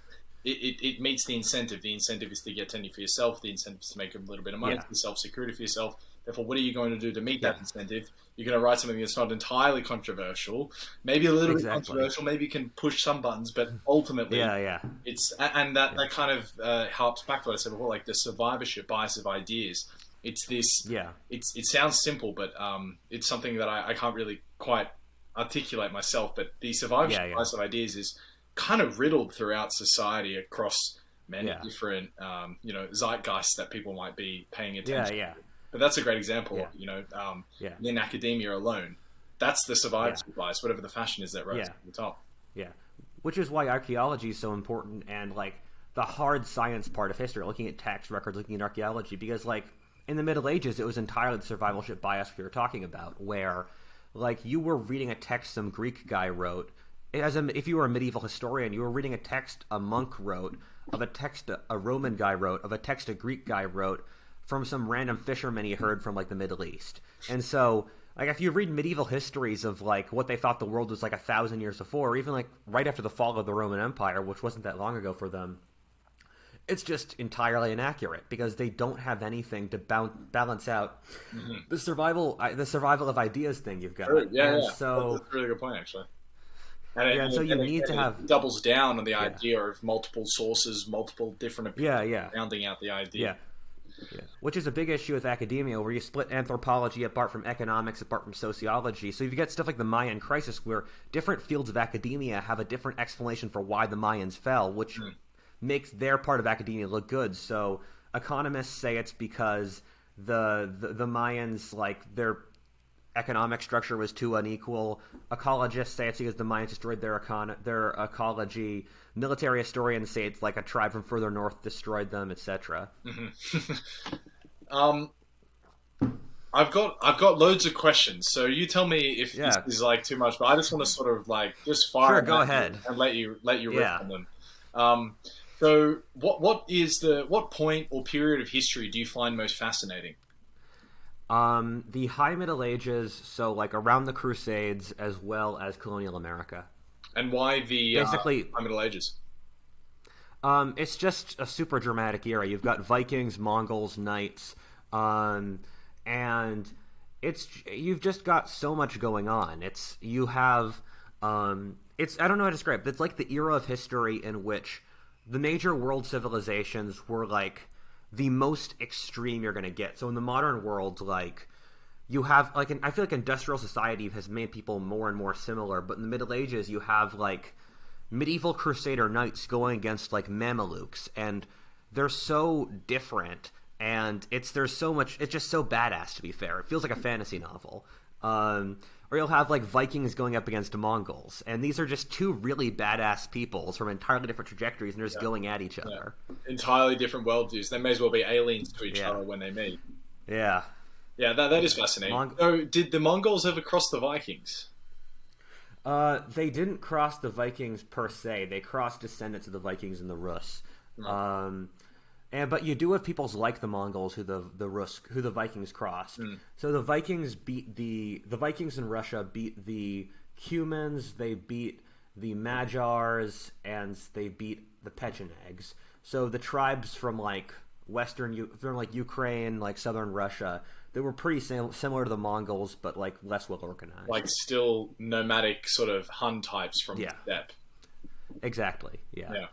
it meets the incentive. The incentive is to get tenure for yourself. The incentive is to make a little bit of money for yourself, security for yourself. Therefore, what are you going to do to meet that Yeah. incentive? You're going to write something that's not entirely controversial, maybe a little bit controversial, maybe you can push some buttons, but ultimately, Yeah. that kind of harps back to what I said before, like the survivorship bias of ideas. It's this. Yeah. It sounds simple, but it's something that I can't really quite articulate myself. But the survivorship bias of ideas is kind of riddled throughout society across many different zeitgeists that people might be paying attention. Yeah. But that's a great example. In academia alone, that's the survivorship bias, whatever the fashion is that rose to the top. Yeah, which is why archaeology is so important, and like the hard science part of history, looking at text records, looking at archaeology, because like in the Middle Ages, it was entirely the survivorship bias we were talking about, where like you were reading a text some Greek guy wrote. If you were a medieval historian, you were reading a text a monk wrote, of a text a Roman guy wrote, of a text a Greek guy wrote, from some random fisherman he heard from like the Middle East. And so like if you read medieval histories of like what they thought the world was like 1,000 years before, or even like right after the fall of the Roman Empire, which wasn't that long ago for them, it's just entirely inaccurate because they don't have anything to balance out the survival of ideas thing you've got. True. Yeah. So that's a really good point, actually. So you need to have doubles down on the idea of multiple sources, multiple different opinions, rounding out the idea. Yeah, which is a big issue with academia, where you split anthropology apart from economics, apart from sociology. So you get stuff like the Mayan crisis, where different fields of academia have a different explanation for why the Mayans fell, which makes their part of academia look good. So economists say it's because the Mayans, like, their economic structure was too unequal. Ecologists say it's because the Mayans destroyed their ecology. Military historians say it's like a tribe from further north destroyed them, etc. I've got loads of questions, so you tell me if this is like too much. But I just want to sort of like just fire. Sure, go ahead and let you riff on them. So what point or period of history do you find most fascinating? The High Middle Ages, so like around the Crusades, as well as colonial America. And why the basically High Middle Ages? It's just a super dramatic era. You've got Vikings, Mongols, Knights, and you've just got so much going on. I don't know how to describe it. It's like the era of history in which the major world civilizations were like the most extreme you're going to get. So in the modern world, like, you have like I feel like industrial society has made people more and more similar, but in the Middle Ages you have like medieval crusader knights going against like Mamelukes, and they're so different, and it's just so badass, to be fair. It feels like a fantasy novel. Or you'll have like Vikings going up against Mongols, and these are just two really badass peoples from entirely different trajectories, and they're just going at each other. Entirely different worldviews. They may as well be aliens to each other when they meet. Yeah, that is fascinating. So, did the Mongols ever cross the Vikings? They didn't cross the Vikings per se. They crossed descendants of the Vikings and the Rus. But you do have peoples like the Mongols who the Vikings crossed. So the Vikings in Russia beat the Cumans, they beat the Magyars, and they beat the Pechenegs. So the tribes from like Ukraine, like southern Russia, they were pretty similar to the Mongols, but like less well organized. Like still nomadic sort of Hun types from the steppe. Exactly. Yeah.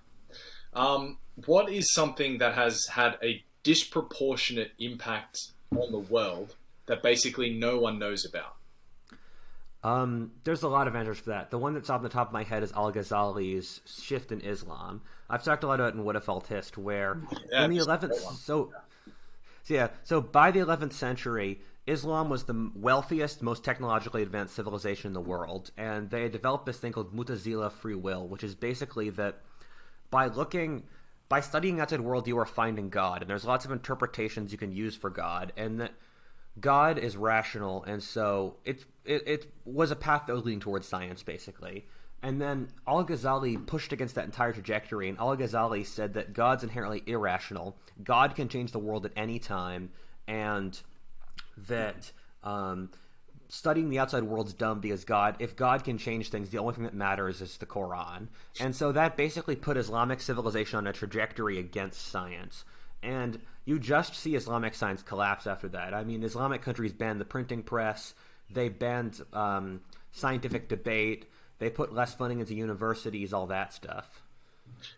What is something that has had a disproportionate impact on the world that basically no one knows about? There's a lot of answers for that. The one that's off the top of my head is Al-Ghazali's shift in Islam. I've talked a lot about it in Whatifalthist, where in the 11th... So by the 11th century, Islam was the wealthiest, most technologically advanced civilization in the world, and they developed this thing called Mutazila free will, which is basically that by studying the outside world, you are finding God, and there's lots of interpretations you can use for God, and that God is rational, and so it was a path that was leading towards science, basically. And then Al-Ghazali pushed against that entire trajectory, and Al-Ghazali said that God's inherently irrational. God can change the world at any time, and that studying the outside world's dumb because if God can change things, the only thing that matters is the Quran. And so that basically put Islamic civilization on a trajectory against science. And you just see Islamic science collapse after that. I mean, Islamic countries banned the printing press. They banned scientific debate. They put less funding into universities, all that stuff.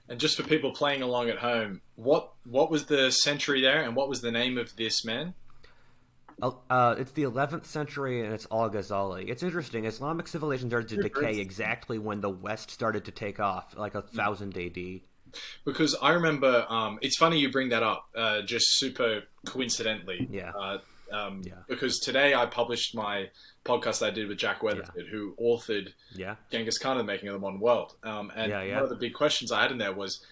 And just for people playing along at home, what was the century there, and what was the name of this man? It's the 11th century, and it's Al-Ghazali. It's interesting. Islamic civilization started to decay exactly when the West started to take off, like 1000 AD. Because I remember, it's funny you bring that up, just super coincidentally. Yeah. Because today I published my podcast I did with Jack Weatherford, who authored Genghis Khan and the Making of the Modern World. And one of the big questions I had in there was,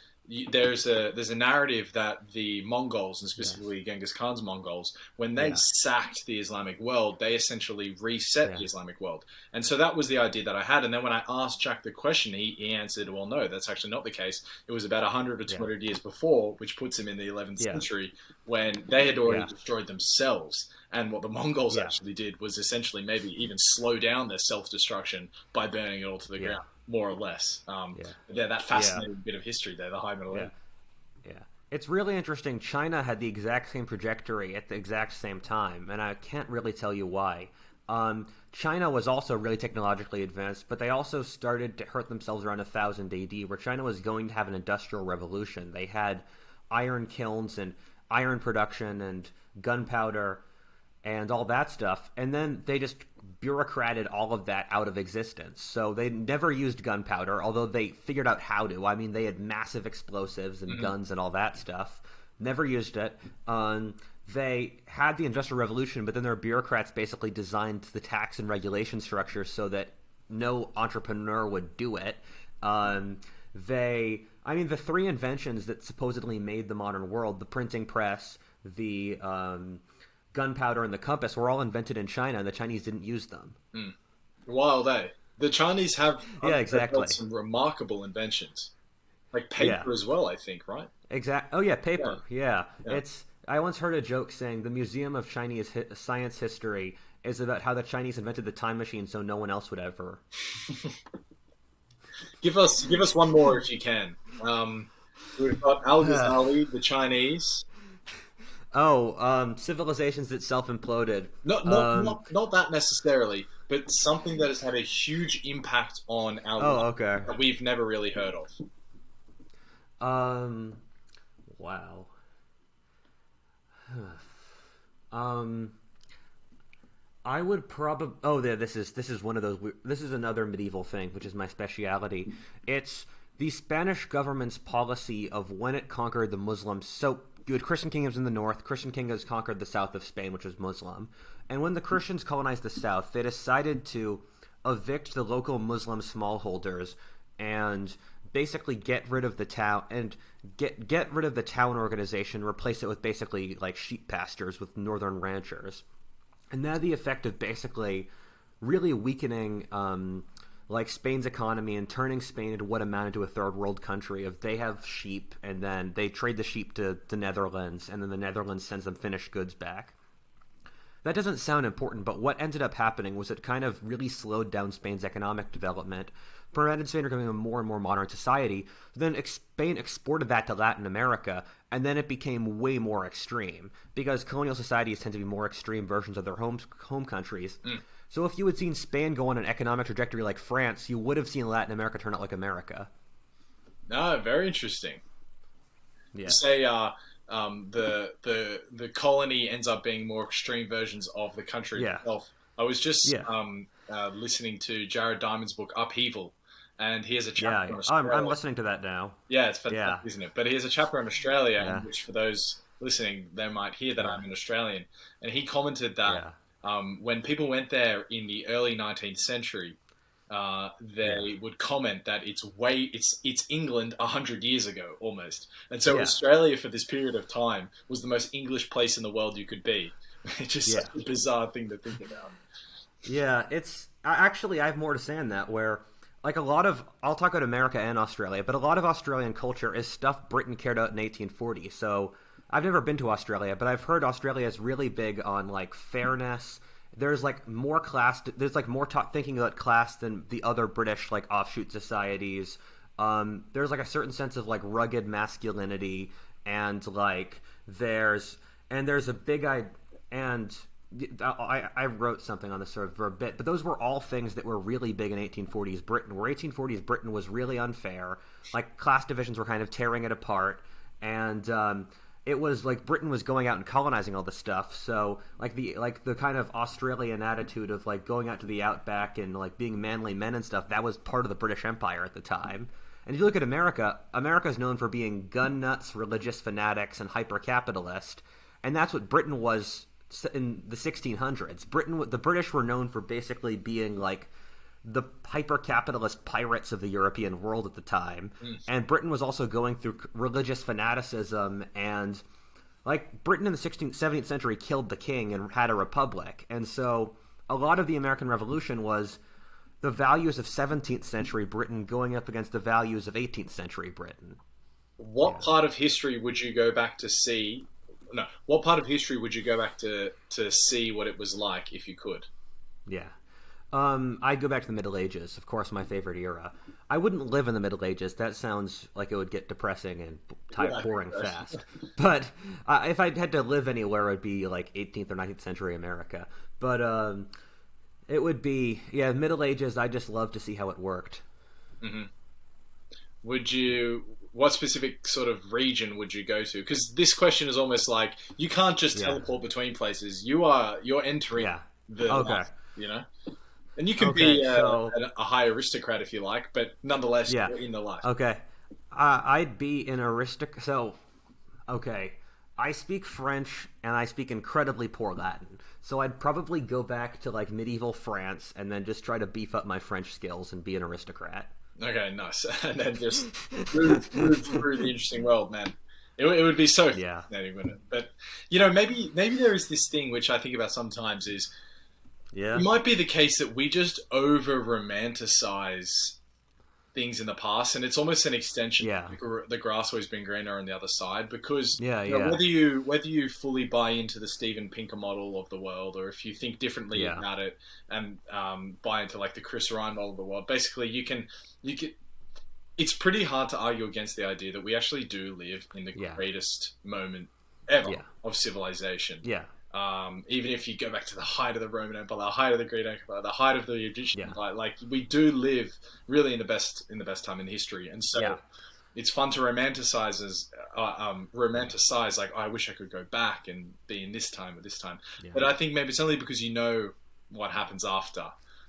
there's a narrative that the Mongols, and specifically Genghis Khan's Mongols, when they sacked the Islamic world, they essentially reset the Islamic world. And so that was the idea that I had. And then when I asked Jack the question, he answered, well, no, that's actually not the case. It was about 100 or 200 years before, which puts him in the 11th century, when they had already destroyed themselves. And what the Mongols actually did was essentially maybe even slow down their self-destruction by burning it all to the ground. More or less. That fascinating bit of history there, the High Middle Ages. Yeah. It's really interesting. China had the exact same trajectory at the exact same time, and I can't really tell you why. China was also really technologically advanced, but they also started to hurt themselves around 1000 AD, where China was going to have an industrial revolution. They had iron kilns and iron production and gunpowder and all that stuff, and then they just bureaucrated all of that out of existence. So they never used gunpowder, although they figured out how to. I mean, they had massive explosives and guns and all that stuff. Never used it. They had the Industrial Revolution, but then their bureaucrats basically designed the tax and regulation structure so that no entrepreneur would do it. The three inventions that supposedly made the modern world, the printing press, the gunpowder, and the compass, were all invented in China, and the Chinese didn't use them. Wild, eh? The Chinese have exactly some remarkable inventions, like paper as well, I think, right? Paper. I once heard a joke saying the Museum of Chinese Science History is about how the Chinese invented the time machine so no one else would ever. Give us one more if you can. We've got Al-Ghazali, the Chinese. Civilizations that self-imploded. Not that necessarily, but something that has had a huge impact on our life that we've never really heard of. Wow. I would probably. This is one of those. This is another medieval thing, which is my speciality. It's the Spanish government's policy of when it conquered the Muslims. So you had Christian kingdoms in the north. Christian kingdoms conquered the south of Spain, which was Muslim. And when the Christians colonized the south, they decided to evict the local Muslim smallholders and basically get rid of the town and get rid of the town organization, replace it with basically like sheep pastures with northern ranchers. And that had the effect of basically really weakening like Spain's economy and turning Spain into what amounted to a third world country. If they have sheep and then they trade the sheep to the Netherlands, and then the Netherlands sends them finished goods back. That doesn't sound important, but what ended up happening was it kind of really slowed down Spain's economic development, prevented Spain from becoming a more and more modern society. Then Spain exported that to Latin America, and then it became way more extreme, because colonial societies tend to be more extreme versions of their home countries. So if you had seen Spain go on an economic trajectory like France, you would have seen Latin America turn out like America. Very interesting. Yeah. You say the colony ends up being more extreme versions of the country itself. I was just listening to Jared Diamond's book Upheaval, and he has a chapter on Australia. I'm listening to that now. Yeah, it's fantastic, isn't it? But he has a chapter on Australia, in which for those listening, they might hear that I'm an Australian. And he commented that when people went there in the early 19th century, they would comment that it's England 100 years ago almost. And so Australia for this period of time was the most English place in the world you could be. It's just such a bizarre thing to think about. Yeah, I have more to say on that, where like I'll talk about America and Australia, but a lot of Australian culture is stuff Britain carried out in 1840. So I've never been to Australia, but I've heard Australia is really big on like fairness. There's like more class. There's like more thinking about class than the other British like offshoot societies. There's like a certain sense of like rugged masculinity, and like there's a big and I wrote something on this sort of for a bit, but those were all things that were really big in 1840s Britain, where 1840s Britain was really unfair. Like class divisions were kind of tearing it apart, and it was like Britain was going out and colonizing all this stuff. So like the kind of Australian attitude of like going out to the outback and like being manly men and stuff, that was part of the British Empire at the time. And if you look at America, America's known for being gun nuts, religious fanatics, and hyper-capitalist, and that's what Britain was in the 1600s. The British were known for basically being like the hyper-capitalist pirates of the European world at the time. And Britain was also going through religious fanaticism, and like Britain in the 16th, 17th century killed the king and had a republic. And so a lot of the American Revolution was the values of 17th century Britain going up against the values of 18th century Britain. What part of history would you go back to see? No, what part of history would you go back to see what it was like if you could? Yeah. I'd go back to the Middle Ages, of course, my favorite era. I wouldn't live in the Middle Ages. That sounds like it would get depressing and boring fast. But if I had to live anywhere, it would be like 18th or 19th century America. But it would be, Middle Ages, I just love to see how it worked. Mm-hmm. What specific sort of region would you go to? Because this question is almost like you can't just teleport between places. You're entering the life, you know? And you can be a high aristocrat if you like, but nonetheless, you're in the life. Okay. I'd be an aristocrat. So, I speak French and I speak incredibly poor Latin. So I'd probably go back to like medieval France and then just try to beef up my French skills and be an aristocrat. Okay, nice. And then just move through the interesting world, man. It would be so fascinating, wouldn't it? But, maybe there is this thing which I think about sometimes is it might be the case that we just over-romanticize things in the past, and it's almost an extension. The grass always been greener on the other side, because whether you fully buy into the Steven Pinker model of the world, or if you think differently about it and buy into like the Chris Ryan model of the world, basically you can. It's pretty hard to argue against the idea that we actually do live in the greatest moment ever of civilization. Even if you go back to the height of the Roman Empire, the height of the Greek Empire, the height of the Egyptian Empire, like we do live really in the best time in history, and so it's fun to romanticize like, oh, I wish I could go back and be in this time or this time. But I think maybe it's only because you know what happens after,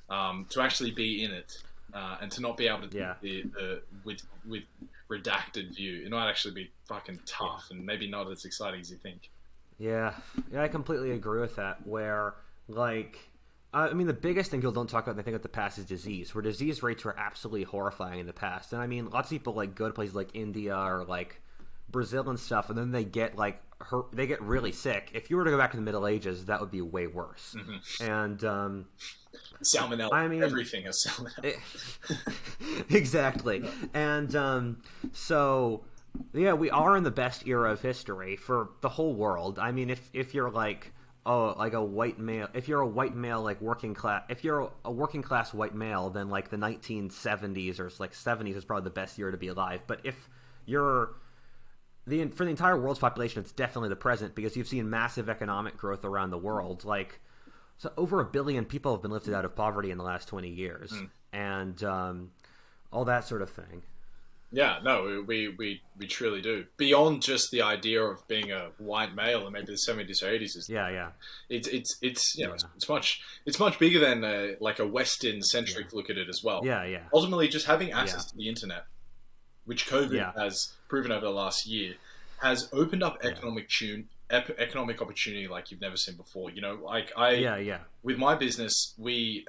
to actually be in it, and to not be able to with redacted view. It might actually be fucking tough and maybe not as exciting as you think. Yeah, I completely agree with that, where, like, I mean, the biggest thing people don't talk about when they think of the past is disease, where disease rates were absolutely horrifying in the past. And I mean, lots of people, like, go to places like India or, like, Brazil and stuff, and then they get, like, they get really sick. If you were to go back to the Middle Ages, that would be way worse. Mm-hmm. And, salmonella. I mean, everything has salmonella. Exactly. And, so... Yeah, we are in the best era of history for the whole world. I mean, if you're like a white male, if you're a white male, like working class, if you're a working class white male, then like the 1970s or like 70s is probably the best year to be alive. But if you're for the entire world's population, it's definitely the present, because you've seen massive economic growth around the world. Like, so over 1 billion people have been lifted out of poverty in the last 20 years, and all that sort of thing. Yeah, no, we truly do. Beyond just the idea of being a white male in maybe the 70s or 80s. It's much bigger than like a Western centric look at it as well. Ultimately, just having access to the internet, which COVID has proven over the last year, has opened up economic opportunity like you've never seen before. Like with my business, we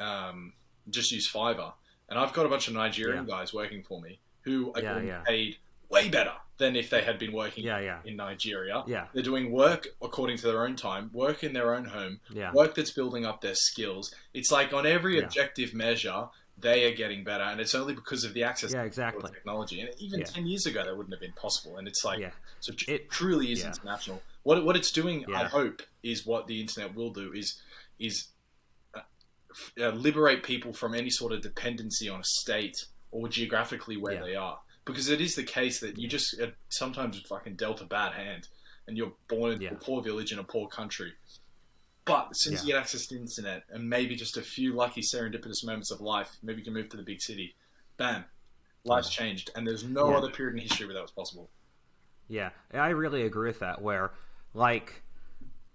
just use Fiverr, and I've got a bunch of Nigerian guys working for me who are getting paid way better than if they had been working in Nigeria. They're doing work according to their own time, work in their own home, work that's building up their skills. It's like on every objective measure, they are getting better, and it's only because of the access to technology. And even 10 years ago, that wouldn't have been possible. And it's like, so it truly is international. What it's doing, I hope, is what the internet will do is liberate people from any sort of dependency on a state or geographically where they are. because it is the case that you just sometimes fucking dealt a bad hand, and you're born into a poor village in a poor country. But since you get access to the internet and maybe just a few lucky serendipitous moments of life, maybe you can move to the big city. Bam, life's changed, and there's no other period in history where that was possible. Yeah, I really agree with that. Where, like,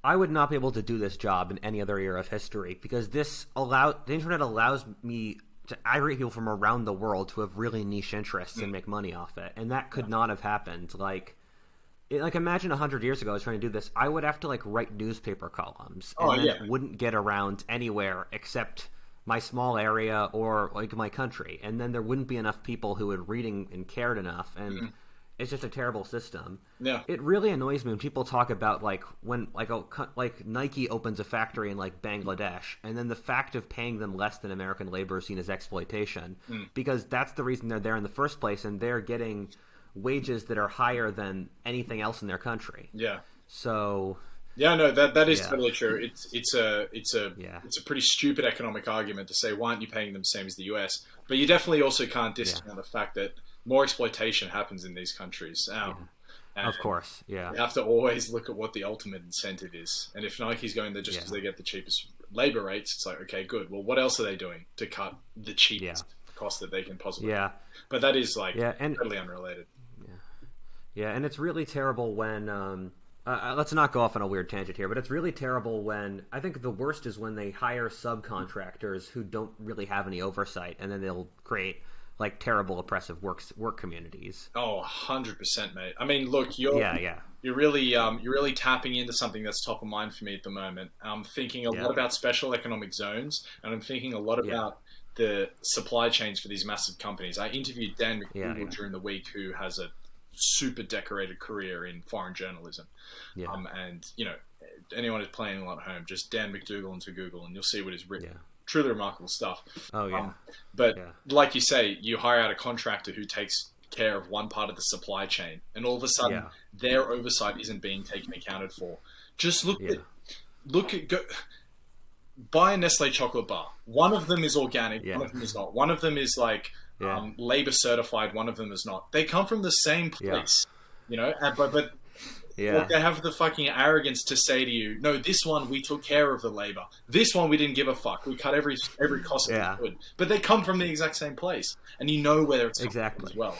I would not be able to do this job in any other era of history because the internet allows me to aggregate people from around the world who have really niche interests and make money off it, and that could not have happened. Imagine 100 years ago I was trying to do this. I would have to write newspaper columns, and then it wouldn't get around anywhere except my small area or my country, and then there wouldn't be enough people who would reading and cared enough, and it's just a terrible system. Yeah, it really annoys me when people talk about when Nike opens a factory in Bangladesh, and then the fact of paying them less than American labor is seen as exploitation, because that's the reason they're there in the first place, and they're getting wages that are higher than anything else in their country. Yeah. So. Yeah, no, that is totally true. It's a pretty stupid economic argument to say why aren't you paying them the same as the US? But you definitely also can't discount the fact that more exploitation happens in these countries. Of course, yeah. You have to always look at what the ultimate incentive is. And if Nike's going there just because they get the cheapest labor rates, it's like, okay, good. Well, what else are they doing to cut the cheapest cost that they can possibly? Yeah. But that is totally unrelated. Yeah, and it's really terrible when let's not go off on a weird tangent here, but it's really terrible when I think the worst is when they hire subcontractors who don't really have any oversight, and then they'll create terrible oppressive work communities. Oh, 100%, mate. I mean, look, you're really tapping into something that's top of mind for me at the moment. I'm thinking a lot about special economic zones, and I'm thinking a lot about the supply chains for these massive companies. I interviewed Dan McDougall during the week, who has a super decorated career in foreign journalism. And anyone who's playing along at home, just Dan McDougall into Google and you'll see what he's written. Truly remarkable stuff. Like you say, you hire out a contractor who takes care of one part of the supply chain, and all of a sudden their oversight isn't being taken accounted for. Just buy a Nestle chocolate bar. One of them is organic, one of them is not. One of them is labor certified, one of them is not. They come from the same place, but they have the fucking arrogance to say to you, no, this one we took care of the labor. This one we didn't give a fuck. We cut every cost that we could. But they come from the exact same place, and you know where it's exactly as well.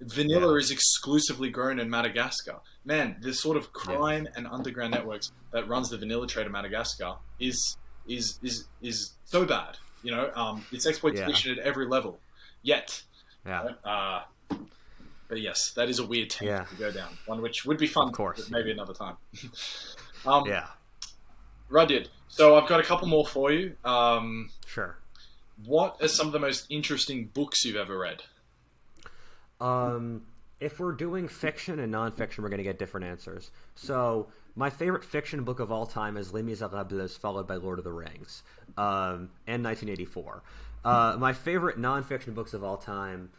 Vanilla is exclusively grown in Madagascar. Man, the sort of crime and underground networks that runs the vanilla trade in Madagascar is so bad. It's exploitation at every level. Yet, but yes, that is a weird tangent to go down. One which would be fun, but maybe another time. Rudyard. So I've got a couple more for you. Sure. What are some of the most interesting books you've ever read? If we're doing fiction and nonfiction, we're going to get different answers. So my favorite fiction book of all time is Les Miserables, followed by Lord of the Rings, and 1984. My favorite nonfiction books of all time,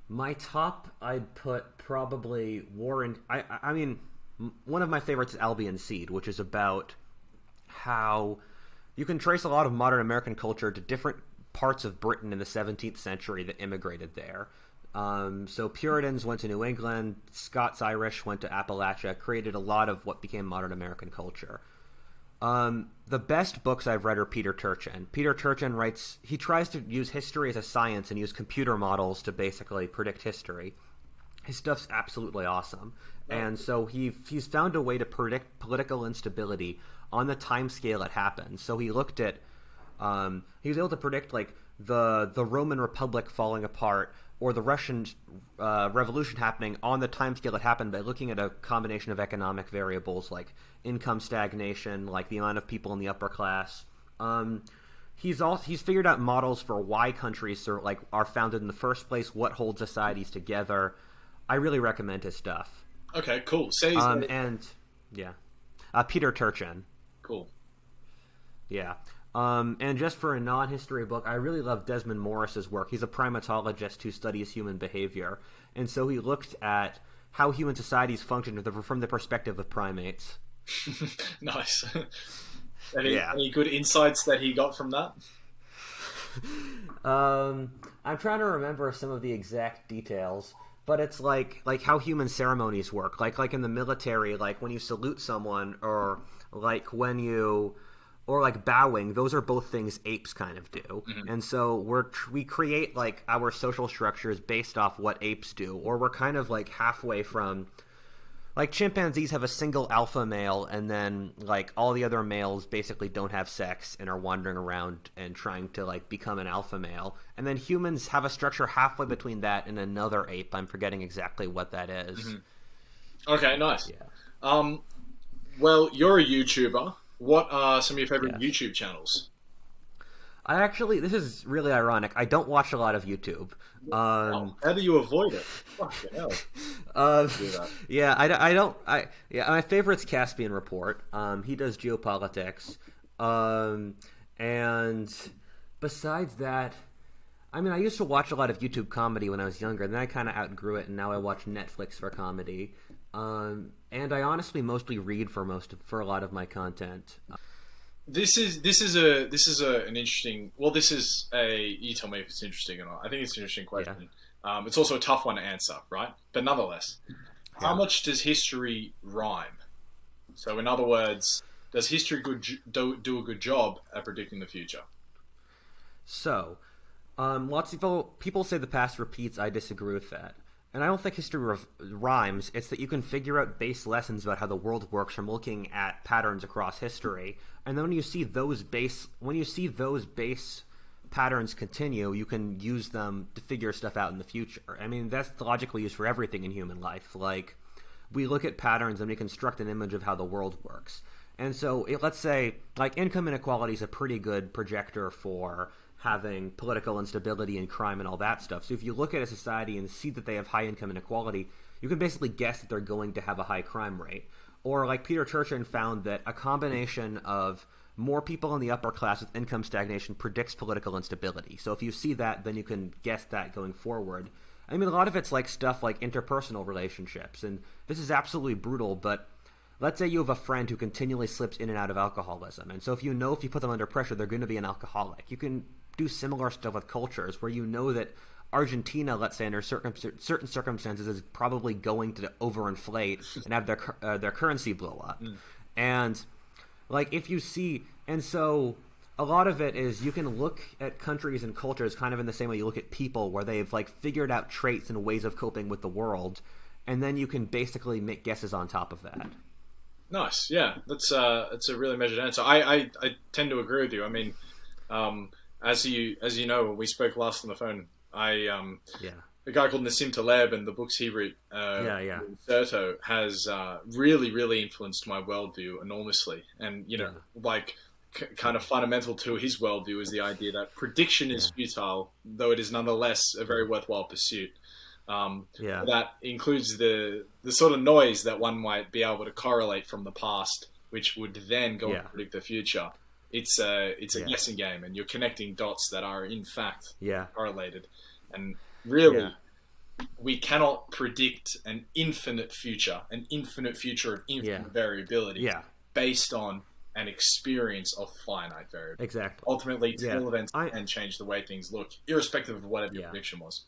my top, I'd put probably I mean, one of my favorites is Albion Seed, which is about how you can trace a lot of modern American culture to different parts of Britain in the 17th century that immigrated there. So Puritans went to New England, Scots-Irish went to Appalachia, created a lot of what became modern American culture. The best books I've read are Peter Turchin. Peter Turchin he tries to use history as a science and use computer models to basically predict history. His stuff's absolutely awesome. And so he's found a way to predict political instability on the time scale it happens. So he looked at, he was able to predict the Roman Republic falling apart or the Russian Revolution happening on the time scale it happened by looking at a combination of economic variables like income stagnation, like the amount of people in the upper class. He's figured out models for why countries are founded in the first place, what holds societies together. I really recommend his stuff. Okay, cool. Say Peter Turchin. Cool. Yeah. And just for a non-history book, I really love Desmond Morris's work. He's a primatologist who studies human behavior. And so he looked at how human societies function from the perspective of primates. Nice. Any good insights that he got from that? I'm trying to remember some of the exact details, but it's like how human ceremonies work. Like in the military, like when you salute someone, or like when you, or like bowing. Those are both things apes kind of do, and so we create like our social structures based off what apes do, or we're kind of like halfway from. Like chimpanzees have a single alpha male, and then like all the other males basically don't have sex and are wandering around and trying to like become an alpha male. And then humans have a structure halfway between that and another ape. I'm forgetting exactly what that is. Okay, nice. Yeah. Well, you're a YouTuber. What are some of your favorite YouTube channels? This is really ironic. I don't watch a lot of YouTube. How do you avoid it? Fucking hell. Do that. Yeah, I don't. My favorite's Caspian Report. He does Geopolitics. And besides that, I mean, I used to watch a lot of YouTube comedy when I was younger, and then I kind of outgrew it, and now I watch Netflix for comedy. And I honestly mostly read for a lot of my content. This is an interesting. Well, you tell me if it's interesting or not. I think it's an interesting question. Yeah. It's also a tough one to answer, right? But nonetheless, how much does history rhyme? So, in other words, does history do a good job at predicting the future? So, lots of people say the past repeats. I disagree with that. And I don't think history rhymes. It's that you can figure out base lessons about how the world works from looking at patterns across history. And then when you see those base patterns continue, you can use them to figure stuff out in the future. I mean, that's the logic we use for everything in human life. Like, we look at patterns and we construct an image of how the world works. And so, let's say, like, income inequality is a pretty good projector for having political instability and crime and all that stuff. So if you look at a society and see that they have high income inequality, you can basically guess that they're going to have a high crime rate. Or like Peter Turchin found that a combination of more people in the upper class with income stagnation predicts political instability. So if you see that, then you can guess that going forward. I mean, a lot of it's like stuff like interpersonal relationships. And this is absolutely brutal, but let's say you have a friend who continually slips in and out of alcoholism. And so if you put them under pressure, they're going to be an alcoholic. You can do similar stuff with cultures where you know that Argentina, let's say, under certain circumstances, is probably going to overinflate and have their currency blow up. And like if you see, and so a lot of it is you can look at countries and cultures kind of in the same way you look at people, where they've like figured out traits and ways of coping with the world, and then you can basically make guesses on top of that. Nice, yeah, that's a really measured answer. I tend to agree with you. I mean, as you know, when we spoke last on the phone, a guy called Nassim Taleb and the books he wrote, Serto, has really, really influenced my worldview enormously. And like kind of fundamental to his worldview is the idea that prediction is futile, though it is nonetheless a very worthwhile pursuit. That includes the sort of noise that one might be able to correlate from the past, which would then go and predict the future. It's a guessing game, and you're connecting dots that are in fact correlated. And really, we cannot predict an infinite future of infinite variability based on an experience of finite variability. Exactly. Ultimately, tail events can change the way things look, irrespective of whatever your prediction was.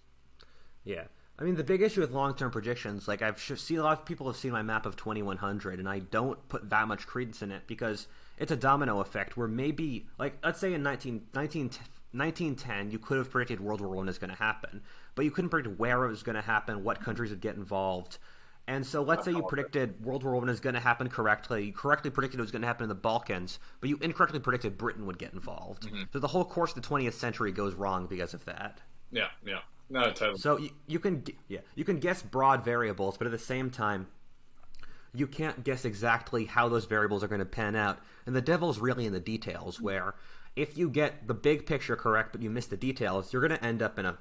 Yeah. I mean, the big issue with long-term predictions, like I've seen a lot of people have seen my map of 2100, and I don't put that much credence in it because it's a domino effect where maybe, like, let's say in 1910, you could have predicted World War I is going to happen, but you couldn't predict where it was going to happen, what countries would get involved. And so let's say you predicted World War I is going to happen correctly. You correctly predicted it was going to happen in the Balkans, but you incorrectly predicted Britain would get involved. So the whole course of the 20th century goes wrong because of that. Yeah. No, totally. So you can guess broad variables, but at the same time, you can't guess exactly how those variables are going to pan out. And the devil's really in the details, where if you get the big picture correct but you miss the details, you're going to end up in a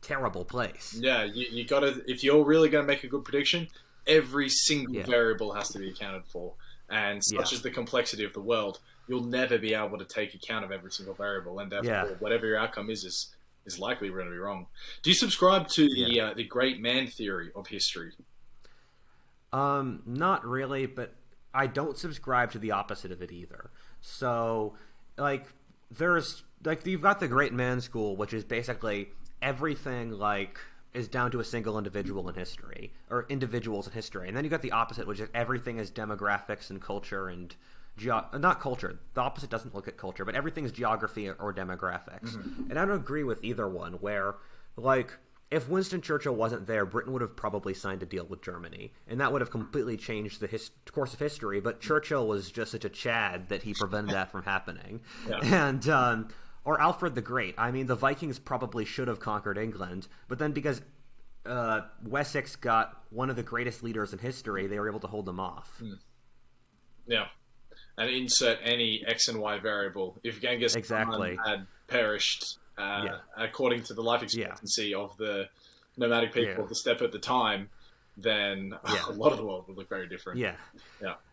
terrible place. Yeah, you got to, if you're really going to make a good prediction, every single variable has to be accounted for. And such is the complexity of the world, you'll never be able to take account of every single variable, and therefore whatever your outcome is likely going to be wrong. Do you subscribe to the great man theory of history? Not really, but I don't subscribe to the opposite of it either. So, like, there's like you've got the great man school, which is basically everything like is down to a single individual in history, or individuals in history. And then you got the opposite, which is everything is demographics and culture and not culture. The opposite doesn't look at culture, but everything is geography or demographics. Mm-hmm. And I don't agree with either one, where like if Winston Churchill wasn't there, Britain would have probably signed a deal with Germany, and that would have completely changed the course of history. But Churchill was just such a Chad that he prevented that from happening. Yeah. And or Alfred the Great. I mean, the Vikings probably should have conquered England, but then because Wessex got one of the greatest leaders in history, they were able to hold them off. Yeah. And insert any X and Y variable. If Genghis Khan had perished according to the life expectancy of the nomadic people of the steppe at the time, then a lot of the world would look very different. Yeah.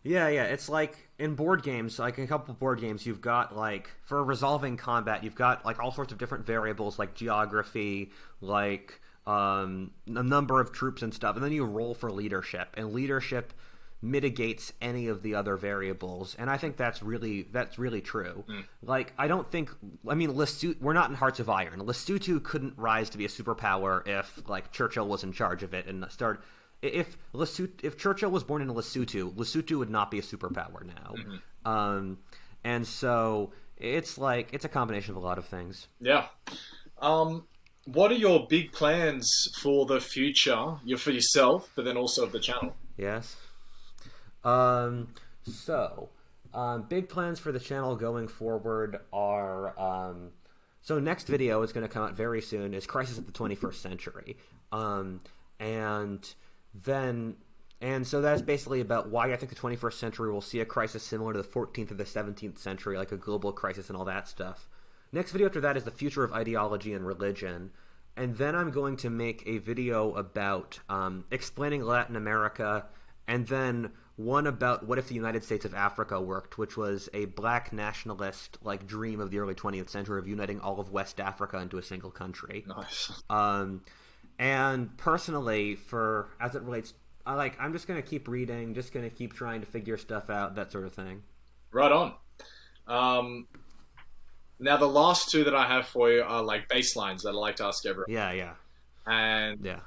It's like in board games, like in a couple of board games, you've got like for resolving combat, you've got like all sorts of different variables like geography, like a number of troops and stuff, and then you roll for leadership, and leadership mitigates any of the other variables, and I think that's really true. Like I mean we're not in Hearts of Iron. Lesotho couldn't rise to be a superpower if like Churchill was in charge of it and if Churchill was born in Lesotho would not be a superpower now. And so it's like it's a combination of a lot of things. Yeah. What are your big plans for the future? For yourself, but then also of the channel? Yes. Big plans for the channel going forward are so next video is going to come out very soon is Crisis of the 21st Century. And so that's basically about why I think the 21st century will see a crisis similar to the 14th or the 17th century, like a global crisis and all that stuff. Next video after that is the future of ideology and religion. And then I'm going to make a video about explaining Latin America, and then one about what if the United States of Africa worked, which was a black nationalist like dream of the early 20th century of uniting all of West Africa into a single country. Nice. And personally, as it relates, I'm just going to keep reading, just going to keep trying to figure stuff out, that sort of thing. Right on. Now, the last two that I have for you are like baselines that I like to ask everyone. Yeah. And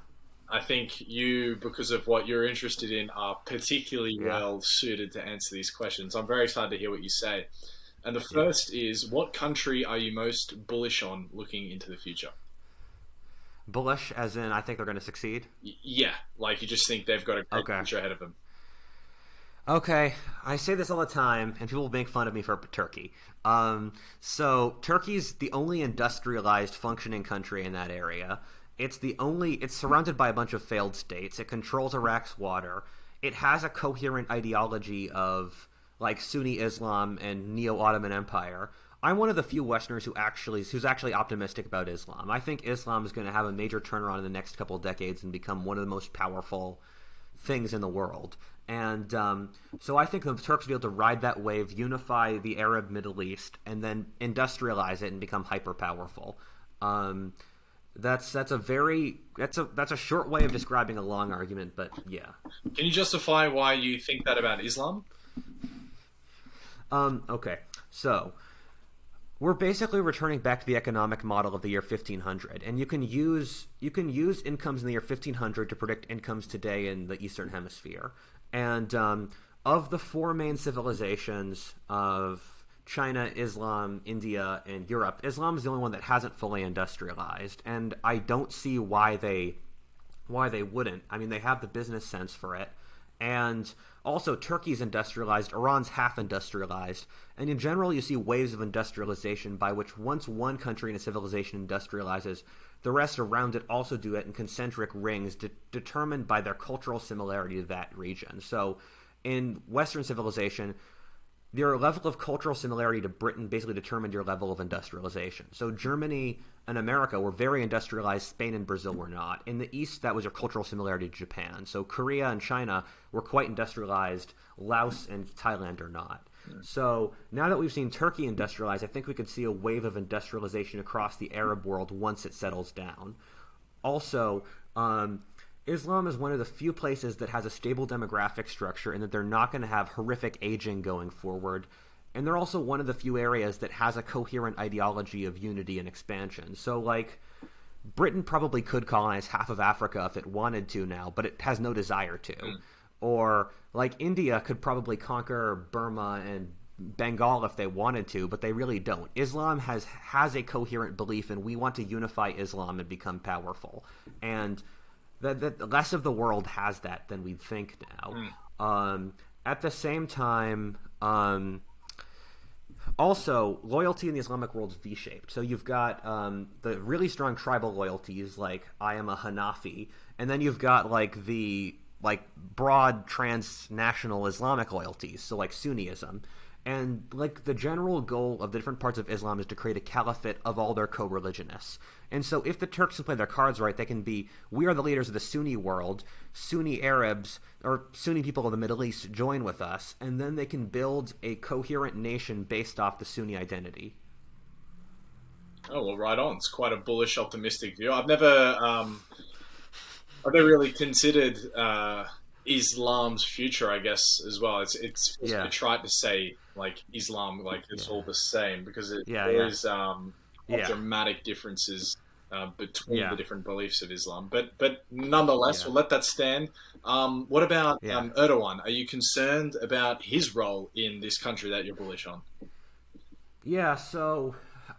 I think you, because of what you're interested in, are particularly well suited to answer these questions. I'm very excited to hear what you say. And the first is, what country are you most bullish on looking into the future? Bullish, as in I think they're going to succeed? Yeah, like you just think they've got a great future ahead of them. Okay, I say this all the time, and people make fun of me for Turkey. So Turkey's the only industrialized functioning country in that area. It's surrounded by a bunch of failed states. It controls Iraq's water. It has a coherent ideology of like Sunni Islam and Neo-Ottoman Empire. I'm one of the few Westerners who's actually optimistic about Islam. I think Islam is going to have a major turnaround in the next couple of decades and become one of the most powerful things in the world. And so I think the Turks will be able to ride that wave, unify the Arab Middle East, and then industrialize it and become hyper powerful. That's a short way of describing a long argument, but yeah. Can you justify why you think that about Islam? Okay, so we're basically returning back to the economic model of the year 1500, and you can use incomes in the year 1500 to predict incomes today in the Eastern Hemisphere. And of the four main civilizations of China, Islam, India, and Europe, Islam is the only one that hasn't fully industrialized, and I don't see why they wouldn't. I mean, they have the business sense for it. And also, Turkey's industrialized, Iran's half industrialized, and in general, you see waves of industrialization by which once one country in a civilization industrializes, the rest around it also do it in concentric rings determined by their cultural similarity to that region. So, in Western civilization, your level of cultural similarity to Britain basically determined your level of industrialization. So Germany and America were very industrialized. Spain and Brazil were not. In the East, that was your cultural similarity to Japan. So Korea and China were quite industrialized. Laos and Thailand are not. So now that we've seen Turkey industrialize, I think we could see a wave of industrialization across the Arab world once it settles down. Also, Islam is one of the few places that has a stable demographic structure in that they're not going to have horrific aging going forward. and they're also one of the few areas that has a coherent ideology of unity and expansion. So, like, Britain probably could colonize half of Africa if it wanted to now, but it has no desire to. Or, like, India could probably conquer Burma and Bengal if they wanted to, but they really don't. Islam has a coherent belief, and we want to unify Islam and become powerful. And that less of the world has that than we think now. At the same time, also, loyalty in the Islamic world is V-shaped. So you've got the really strong tribal loyalties, like I am a Hanafi, and then you've got the broad transnational Islamic loyalties, so like Sunniism. And like the general goal of the different parts of Islam is to create a caliphate of all their co-religionists. And so if the Turks can play their cards right, they can be, we are the leaders of the Sunni world, Sunni Arabs or Sunni people of the Middle East join with us, and then they can build a coherent nation based off the Sunni identity. Oh, well, right on. It's quite a bullish, optimistic view. I've never really considered Islam's future, I guess, as well. It's a trite to say like Islam, like it's all the same, because there is dramatic differences between the different beliefs of Islam. But nonetheless, we'll let that stand. What about Erdogan? Are you concerned about his role in this country that you're bullish on? Yeah, so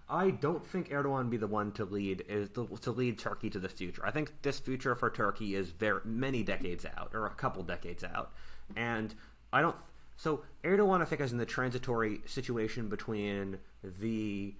I don't think Erdogan would be the one to lead Turkey to the future. I think this future for Turkey is very many decades out, or a couple decades out, and I don't. So Erdogan, I think, is in the transitory situation between the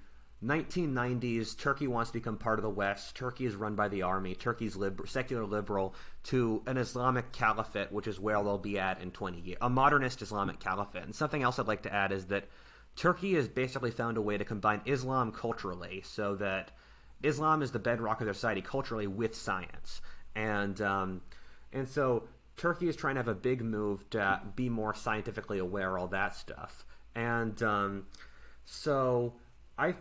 1990s. Turkey wants to become part of the West. Turkey is run by the army. Turkey's secular liberal, to an Islamic caliphate, which is where they'll be at in 20 years, a modernist Islamic caliphate. And something else I'd like to add is that Turkey has basically found a way to combine Islam culturally, so that Islam is the bedrock of their society culturally with science, and so Turkey is trying to have a big move to be more scientifically aware, all that stuff, and so I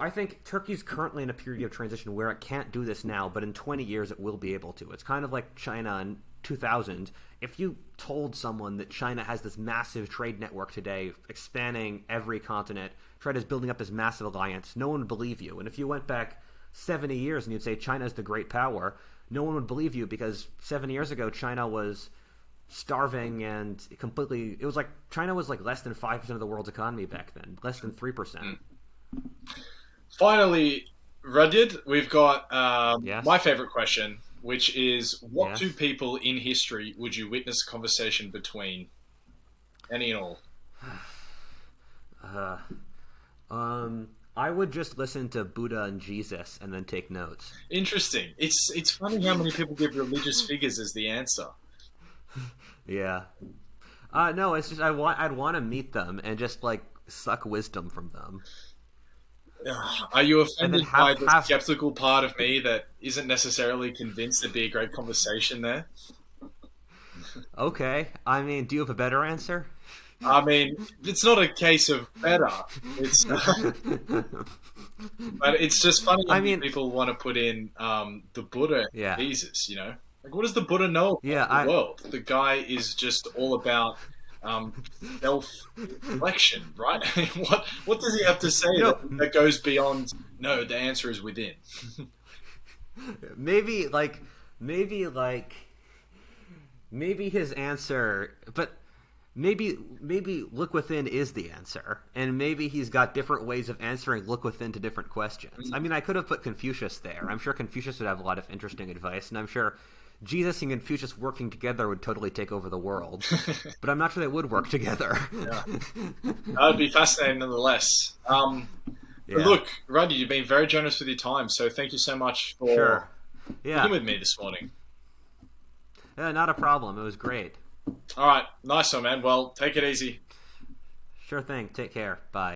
think Turkey's currently in a period of transition where it can't do this now, but in 20 years it will be able to. It's kind of like China in 2000. If you told someone that China has this massive trade network today, expanding every continent, China's building up this massive alliance, no one would believe you. And if you went back 70 years and you'd say China's the great power, no one would believe you, because 7 years ago China was starving and completely. It was like China was like less than 5% of the world's economy back then, less than 3%. Finally, Rudyard, we've got my favorite question, which is, what two people in history would you witness a conversation between? Any and all. I would just listen to Buddha and Jesus and then take notes. Interesting. It's funny how many people give religious figures as the answer. Yeah. No, it's just I'd want to meet them and just like suck wisdom from them. Are you offended by the skeptical part of me that isn't necessarily convinced there'd be a great conversation there? Okay. I mean, do you have a better answer? I mean, it's not a case of better. But it's just funny when people want to put in the Buddha and Jesus, you know? Like, what does the Buddha know about the world? The guy is just all about self-reflection, right? what does he have to say that goes beyond, no, the answer is within? maybe his answer, but maybe look within is the answer, and maybe he's got different ways of answering look within to different questions. I mean, I could have put Confucius there. I'm sure Confucius would have a lot of interesting advice, and I'm sure Jesus and Confucius working together would totally take over the world. But I'm not sure they would work together. Yeah. That would be fascinating nonetheless. Look, Ruddy, you've been very generous with your time, so thank you so much for being with me this morning. Yeah, not a problem. It was great. All right. Nice one, man. Well, take it easy. Sure thing. Take care. Bye.